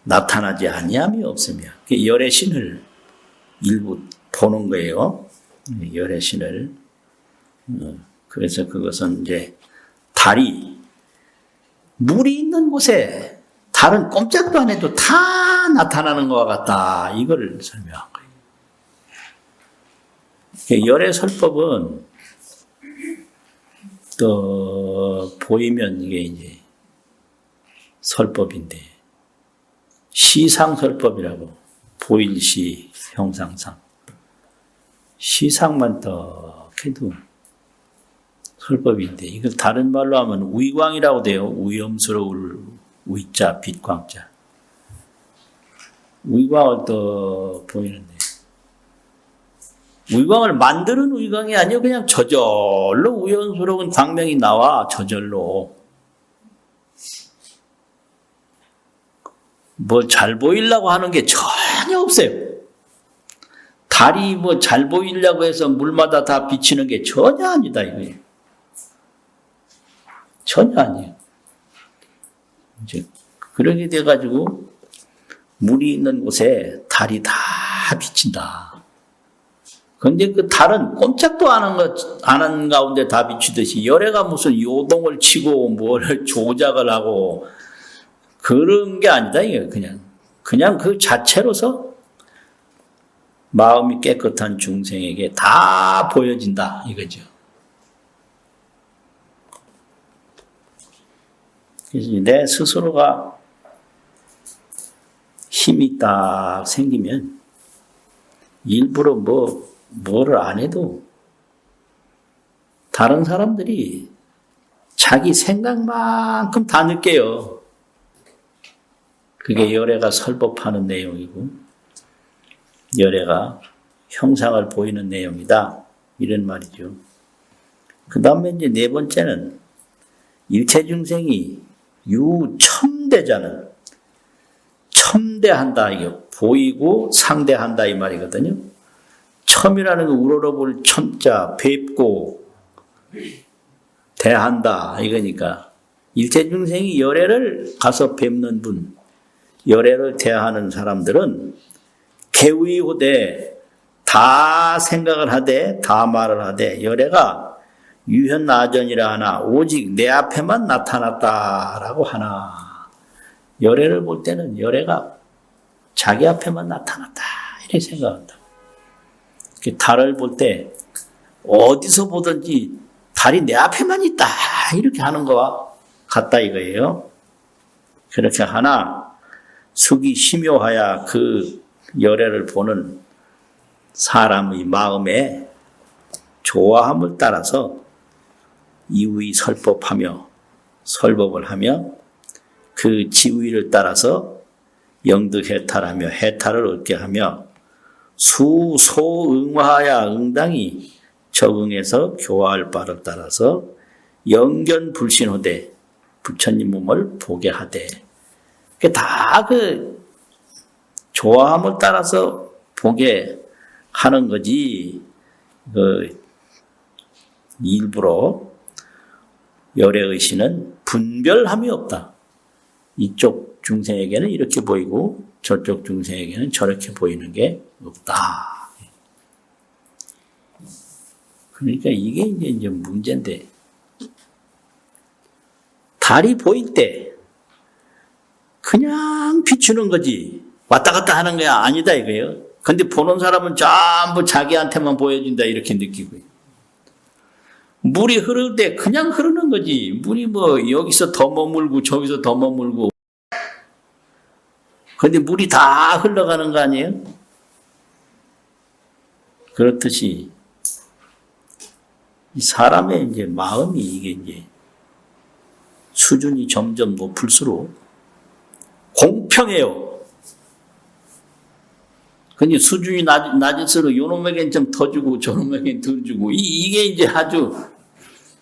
나타나지 아니함이 없으며 열애 신을 일부 보는 거예요. 열애 신을. 그래서 그것은 이제 달이 물이 있는 곳에 달은 꼼짝도 안 해도 다 나타나는 것과 같다. 이걸 설명한 거예요. 열애 설법은 또 보이면 이게 이제 설법인데 시상설법이라고 보일시 형상상 시상만 떡 해도 설법인데 이걸 다른 말로 하면 우이광이라고 돼요. 위험스러울 위자 빛광자 우이광을 또 보이는데 우이광을 만드는 우이광이 아니고 그냥 저절로 우연스러운 광명이 나와 저절로 뭐 잘 보이려고 하는 게 전혀 없어요. 달이 뭐 잘 보이려고 해서 물마다 다 비치는 게 전혀 아니다 이거예요. 전혀 아니에요. 이제 그렇게 돼가지고 물이 있는 곳에 달이 다 비친다. 근데 그 달은 꼼짝도 안 한 가운데 다 비치듯이 열애가 무슨 요동을 치고 뭘 조작을 하고 그런 게 아니다 이게 그냥 그 자체로서 마음이 깨끗한 중생에게 다 보여진다 이거죠. 그래서 내 스스로가 힘이 딱 생기면 일부러 뭐를 안 해도 다른 사람들이 자기 생각만큼 다 느껴요. 그게 열애가 설법하는 내용이고 열애가 형상을 보이는 내용이다. 이런 말이죠. 그 다음에 이제 네 번째는 일체중생이 유첨대자는 첨대한다. 이게 보이고 상대한다 이 말이거든요. 첨이라는 거 우러러볼 첨자 뵙고 대한다 이거니까 일체중생이 열애를 가서 뵙는 분 열애를 대하는 사람들은 개의호되 다 생각을 하되 다 말을 하되 열애가 유현나전이라 하나 오직 내 앞에만 나타났다라고 하나 열애를 볼 때는 열애가 자기 앞에만 나타났다 이렇게 생각한다. 달을 볼 때 어디서 보든지 달이 내 앞에만 있다 이렇게 하는 거와 같다 이거예요. 그렇게 하나 숙이 심요하야 그 열애를 보는 사람의 마음에 좋아함을 따라서 이의 설법하며 설법을 하며 그 지의를 따라서 영득해탈하며 해탈을 얻게 하며 수소응화하야 응당이 적응해서 교화할 바를 따라서 영견불신호되 부처님 몸을 보게 하되 다 그 좋아함을 따라서 보게 하는 거지 일부러 열애의식은 분별함이 없다. 이쪽 중생에게는 이렇게 보이고 저쪽 중생에게는 저렇게 보이는 게 없다. 그러니까 이게 이제 문제인데 달이 보일 때 그냥 비추는 거지 왔다 갔다 하는 거야 아니다 이거예요. 근데 보는 사람은 전부 자기한테만 보여준다 이렇게 느끼고요. 물이 흐를 때 그냥 흐르는 거지 물이 뭐 여기서 더 머물고 저기서 더 머물고 근데 물이 다 흘러가는 거 아니에요? 그렇듯이 이 사람의 이제 마음이 이게 이제 수준이 점점 높을수록 공평해요. 근데 수준이 낮을수록 요놈에겐 좀 더 주고 저놈에겐 덜 주고 이게 이제 아주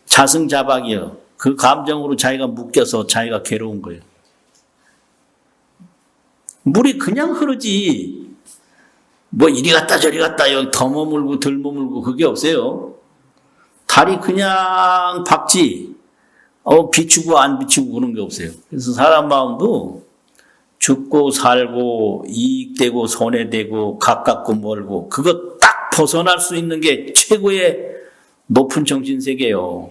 자승자박이에요. 그 감정으로 자기가 묶여서 자기가 괴로운 거예요. 물이 그냥 흐르지 뭐 이리 갔다 저리 갔다 여기 더 머물고 덜 머물고 그게 없어요. 달이 그냥 박지 비추고 안 비추고 그런 게 없어요. 그래서 사람 마음도 죽고 살고 이익되고 손해되고 가깝고 멀고 그거 딱 벗어날 수 있는 게 최고의 높은 정신세계예요.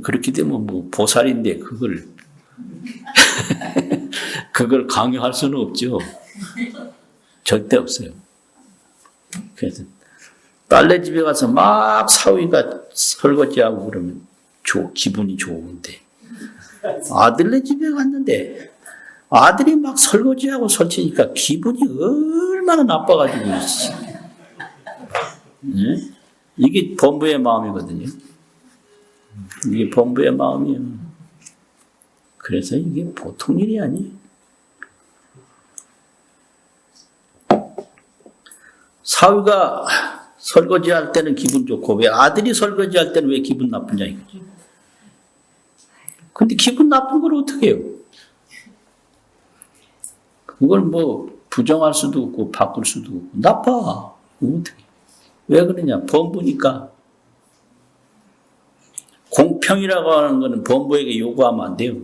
그렇게 되면 뭐 보살인데 그걸 강요할 수는 없죠. 절대 없어요. 그래서 딸네 집에 가서 막 사위가 설거지하고 그러면 기분이 좋은데 아들네 집에 갔는데 아들이 막 설거지하고 설치니까 기분이 얼마나 나빠가지고 네? 이게 범부의 마음이거든요. 이게 범부의 마음이에요. 그래서 이게 보통 일이 아니에요. 사위가 설거지할 때는 기분 좋고 왜 아들이 설거지할 때는 왜 기분 나쁘냐 이거지. 근데 기분 나쁜 걸 어떻게 해요? 그걸 뭐 부정할 수도 없고 바꿀 수도 없고 나빠. 어떻게? 왜 그러냐? 범부니까. 공평이라고 하는 거는 범부에게 요구하면 안 돼요.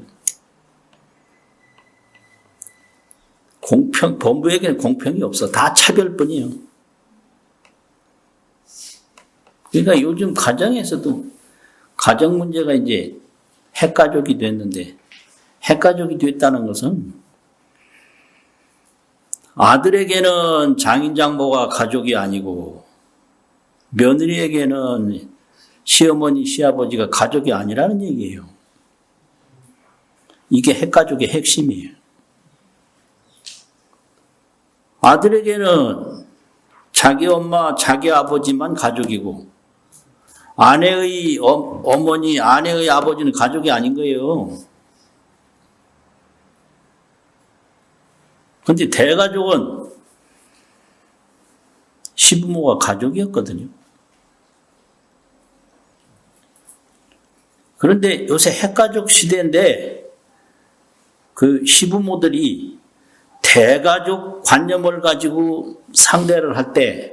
범부에게는 공평이 없어. 다 차별뿐이에요. 그러니까 요즘 가정에서도 가정 문제가 이제 핵가족이 됐는데, 핵가족이 됐다는 것은 아들에게는 장인장모가 가족이 아니고 며느리에게는 시어머니, 시아버지가 가족이 아니라는 얘기예요. 이게 핵가족의 핵심이에요. 아들에게는 자기 엄마, 자기 아버지만 가족이고 아내의 어머니, 아내의 아버지는 가족이 아닌 거예요. 그런데 대가족은 시부모가 가족이었거든요. 그런데 요새 핵가족 시대인데 그 시부모들이 대가족 관념을 가지고 상대를 할 때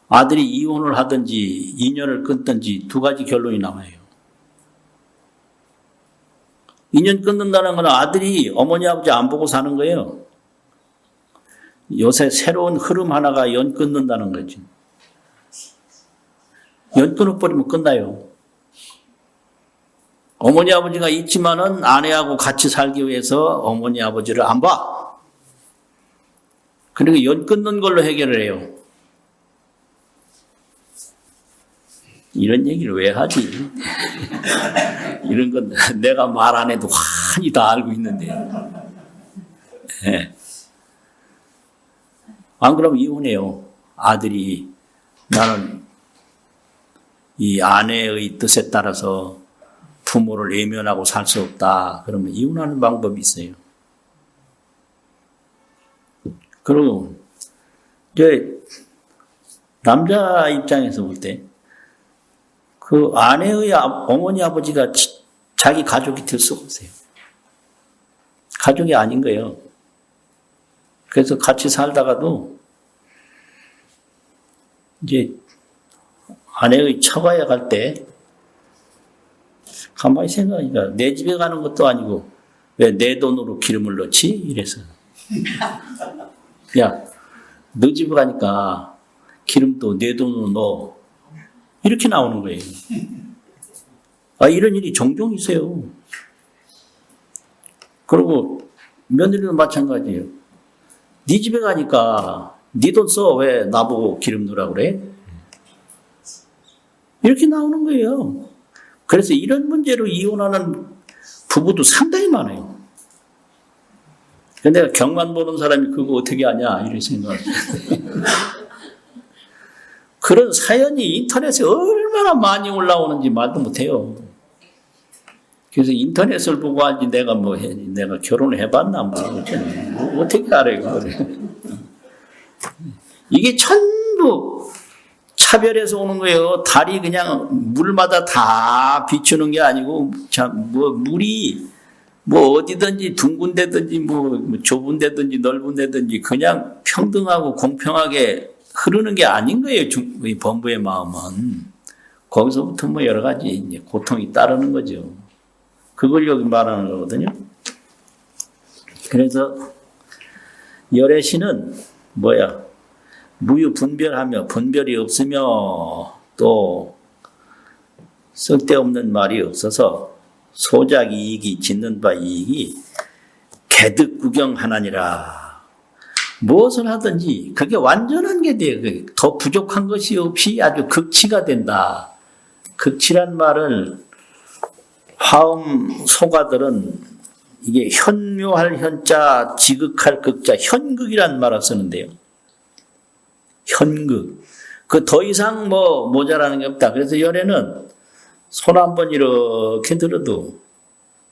아들이 이혼을 하든지 인연을 끊든지 두 가지 결론이 나와요. 인연 끊는다는 건 아들이 어머니 아버지 안 보고 사는 거예요. 요새 새로운 흐름 하나가 연 끊는다는 거지. 연 끊어버리면 끝나요. 어머니 아버지가 있지만은 아내하고 같이 살기 위해서 어머니 아버지를 안 봐. 그러니까 연 끊는 걸로 해결을 해요. 이런 얘기를 왜 하지? 이런 건 내가 말 안 해도 환히 다 알고 있는데. 네. 안 그러면 이혼해요. 아들이 나는 이 아내의 뜻에 따라서 부모를 외면하고 살 수 없다. 그러면 이혼하는 방법이 있어요. 그리고 이제 남자 입장에서 볼 때 그 아내의 어머니 아버지가 자기 가족이 될 수가 없어요. 가족이 아닌 거예요. 그래서 같이 살다가도 이제 아내의 처가에 갈 때 가만히 생각하니까 내 집에 가는 것도 아니고 왜 내 돈으로 기름을 넣지? 이래서 야, 너 집에 가니까 기름도 내 돈으로 넣어. 이렇게 나오는 거예요. 아, 이런 일이 종종 있어요. 그리고 며느리도 마찬가지예요. 네 집에 가니까 네 돈 써. 왜 나보고 기름 넣으라고 그래? 이렇게 나오는 거예요. 그래서 이런 문제로 이혼하는 부부도 상당히 많아요. 근데 내가 경만 보는 사람이 그거 어떻게 하냐 이런 생각을 그런 사연이 인터넷에 얼마나 많이 올라오는지 말도 못해요. 그래서 인터넷을 보고 하지 내가 뭐 해, 내가 결혼을 해봤나 뭐 어떻게 알아요 그거를. 이게 전부 차별에서 오는 거예요. 달이 그냥 물마다 다 비추는 게 아니고 뭐 물이 뭐 어디든지 둥근 데든지 뭐 좁은 데든지 넓은 데든지 그냥 평등하고 공평하게 흐르는 게 아닌 거예요. 이 범부의 마음은. 거기서부터 뭐 여러 가지 이제 고통이 따르는 거죠. 그걸 여기 말하는 거거든요. 그래서 열애시는 뭐야? 무유분별하며 분별이 없으며 또 쓸데없는 말이 없어서 소작 이익이 짓는 바 이익이 개득 구경하나니라. 무엇을 하든지 그게 완전한 게 돼요. 더 부족한 것이 없이 아주 극치가 된다. 극치란 말을 화엄 소가들은 이게 현묘할 현자, 지극할 극자, 현극이란 말을 쓰는데요. 현극. 그 더 이상 뭐 모자라는 게 없다. 그래서 열애는 손 한 번 이렇게 들어도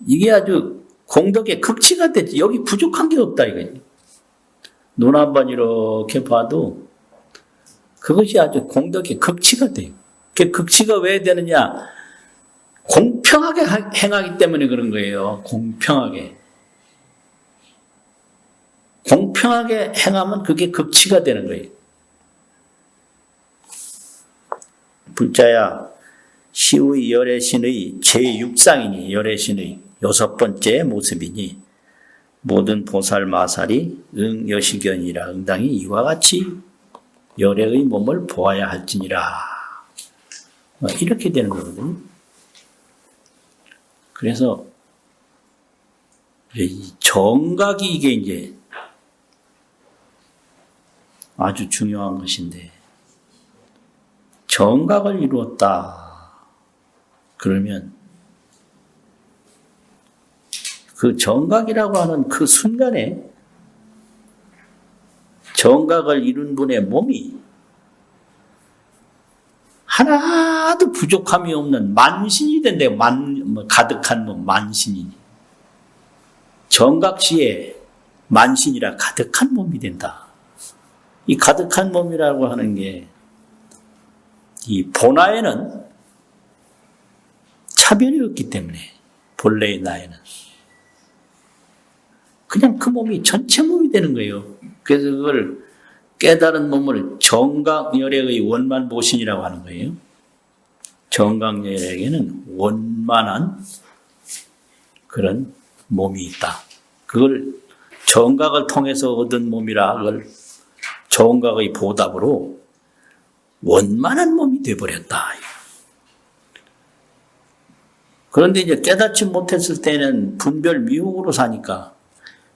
이게 아주 공덕의 극치가 되지. 여기 부족한 게 없다 이거예요. 눈 한 번 이렇게 봐도 그것이 아주 공덕의 극치가 돼요. 그 극치가 왜 되느냐? 공평하게 행하기 때문에 그런 거예요. 공평하게. 공평하게 행하면 그게 극치가 되는 거예요. 불자야, 시의 열애신의 제6상이니 열애신의 6번째 모습이니 모든 보살 마살이 응여시견이라 응당이 이와 같이 열애의 몸을 보아야 할지니라. 이렇게 되는 거거든요. 그래서 이 정각이 이게 이제 아주 중요한 것인데, 정각을 이루었다 그러면 그 정각이라고 하는 그 순간에 정각을 이룬 분의 몸이 하나도 부족함이 없는 만신이 된대요. 가득한 몸, 만신이. 정각시에 만신이라 가득한 몸이 된다. 이 가득한 몸이라고 하는 게 이 본아에는 차별이 없기 때문에 본래의 나에는 그냥 그 몸이 전체 몸이 되는 거예요. 그래서 그걸 깨달은 몸을 정각열애의 원만보신이라고 하는 거예요. 정각열애에게는 원만한 그런 몸이 있다. 그걸 정각을 통해서 얻은 몸이라 그걸 정각의 보답으로 원만한 몸이 되어버렸다. 그런데 이제 깨닫지 못했을 때는 분별 미혹으로 사니까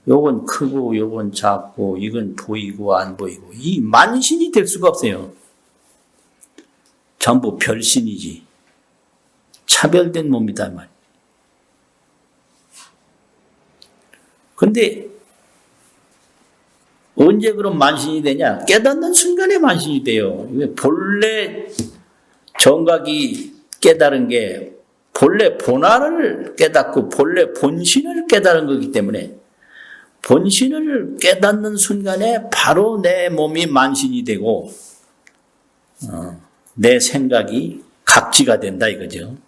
요건 크고 요건 작고 이건 보이고 안 보이고 이 만신이 될 수가 없어요. 전부 별신이지. 차별된 몸이다 말이에요. 근데 언제 그런 만신이 되냐? 깨닫는 순간에 만신이 돼요. 본래 정각이 깨달은 게 본래 본아를 깨닫고 본래 본신을 깨달은 거기 때문에 본신을 깨닫는 순간에 바로 내 몸이 만신이 되고 내 생각이 각지가 된다 이거죠.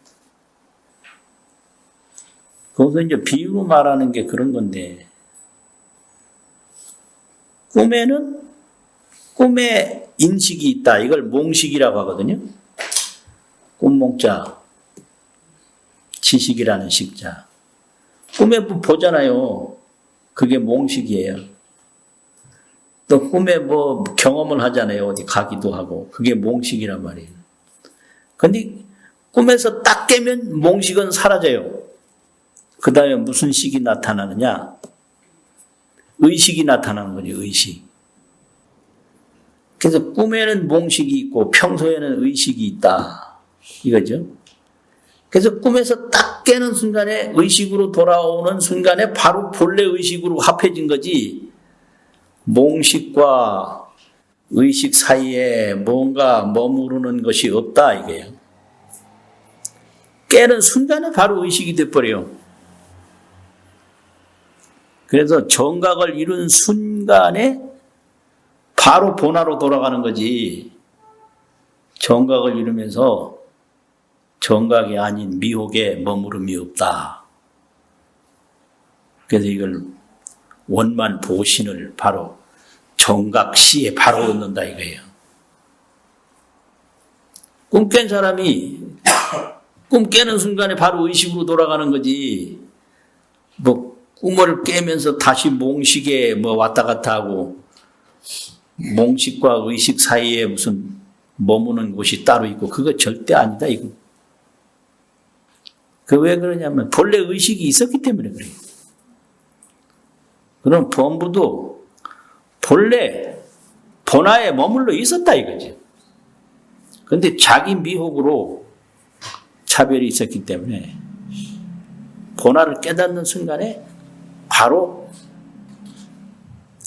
거기서 이제 비유로 말하는 게 그런 건데, 꿈에는 꿈에 인식이 있다. 이걸 몽식이라고 하거든요. 꿈몽자, 지식이라는 식자. 꿈에 보잖아요. 그게 몽식이에요. 또 꿈에 뭐 경험을 하잖아요. 어디 가기도 하고. 그게 몽식이란 말이에요. 근데 꿈에서 딱 깨면 몽식은 사라져요. 그 다음에 무슨 식이 나타나느냐? 의식이 나타나는 거죠, 의식. 그래서 꿈에는 몽식이 있고 평소에는 의식이 있다. 이거죠. 그래서 꿈에서 딱 깨는 순간에 의식으로 돌아오는 순간에 바로 본래 의식으로 합해진 거지, 몽식과 의식 사이에 뭔가 머무르는 것이 없다 이게요. 깨는 순간에 바로 의식이 돼버려요. 그래서 정각을 이룬 순간에 바로 본화로 돌아가는 거지, 정각을 이루면서 정각이 아닌 미혹에 머무름이 없다. 그래서 이걸 원만 보신을 바로 정각시에 바로 얻는다 이거예요. 꿈 깬 사람이 꿈 깨는 순간에 바로 의식으로 돌아가는 거지, 뭐 꿈을 깨면서 다시 몽식에 뭐 왔다 갔다 하고 몽식과 의식 사이에 무슨 머무는 곳이 따로 있고 그거 절대 아니다 이거. 그 왜 그러냐면 본래 의식이 있었기 때문에 그래요. 그럼 범부도 본래 본화에 머물러 있었다 이거지. 그런데 자기 미혹으로 차별이 있었기 때문에 본화를 깨닫는 순간에 바로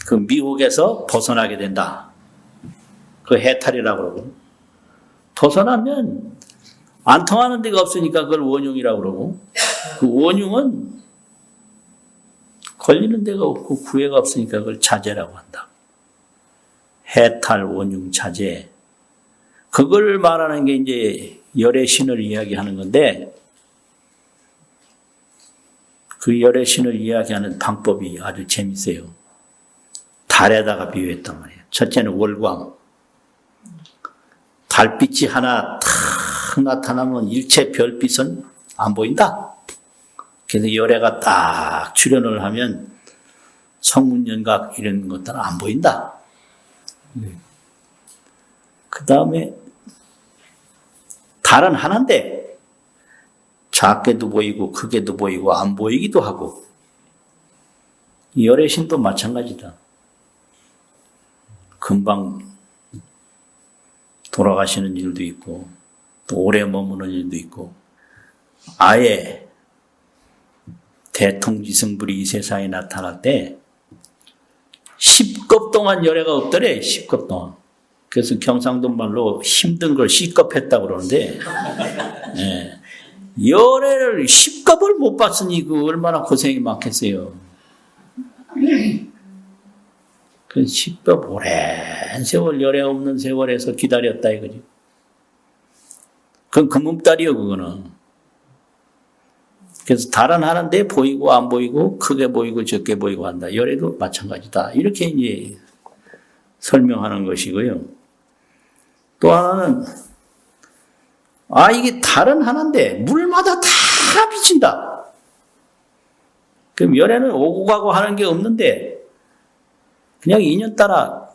그 미혹에서 벗어나게 된다. 그 해탈이라고 그러고, 벗어나면 안 통하는 데가 없으니까 그걸 원흉이라고 그러고, 그 원흉은 걸리는 데가 없고 구애가 없으니까 그걸 자제라고 한다. 해탈, 원흉, 자제. 그걸 말하는 게 이제 열의 신을 이야기하는 건데, 그 열의 신을 이야기하는 방법이 아주 재밌어요. 달에다가 비유했단 말이에요. 첫째는 월광. 달빛이 하나 탁 나타나면 일체 별빛은 안 보인다. 그래서 열애가 딱 출현을 하면 성문연각 이런 것들은 안 보인다. 그 다음에 달은 하나인데 작게도 보이고 크게도 보이고 안 보이기도 하고 열의 신도 마찬가지다. 금방 돌아가시는 일도 있고 또 오래 머무는 일도 있고 아예 대통지성불이 이 세상에 나타날 때 10급 동안 열애가 없더래. 10급 동안. 그래서 경상도 말로 힘든 걸 C급했다고 그러는데 예. 열애를 10급을 못 봤으니 그 얼마나 고생이 많겠어요. 그 10급 오랜 세월 열애 없는 세월에서 기다렸다 이거지. 그건 금음달이요 그거는. 그래서 달은 하나인데 보이고 안 보이고 크게 보이고 적게 보이고 한다. 열애도 마찬가지다. 이렇게 이제 설명하는 것이고요. 또 하나는 이게 달은 하나인데 물마다 다 비친다. 그럼 열애는 오고 가고 하는 게 없는데 그냥 인연 따라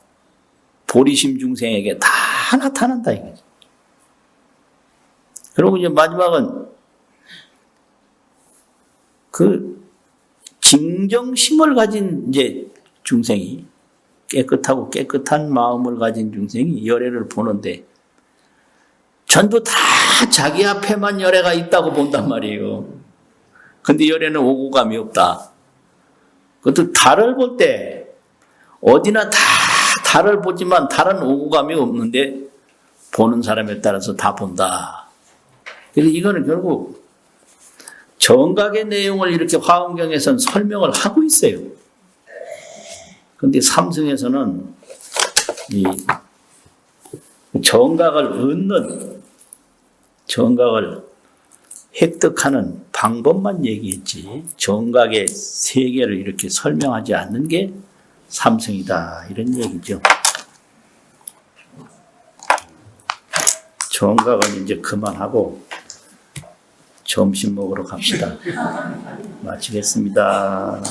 보리심 중생에게 다 나타난다 이거죠. 그리고 이제 마지막은 그 징정심을 가진 이제 중생이 깨끗하고 깨끗한 마음을 가진 중생이 열애를 보는데 전부 다 자기 앞에만 열애가 있다고 본단 말이에요. 근데 열애는 오고 감이 없다. 그것도 달을 볼 때 어디나 다 달을 보지만 달은 오고 감이 없는데 보는 사람에 따라서 다 본다. 그래서 이거는 결국 정각의 내용을 이렇게 화엄경에서는 설명을 하고 있어요. 그런데 삼승에서는 이 정각을 얻는, 정각을 획득하는 방법만 얘기했지 정각의 세계를 이렇게 설명하지 않는 게 삼승이다 이런 얘기죠. 정각은 이제 그만하고 점심 먹으러 갑시다. 마치겠습니다.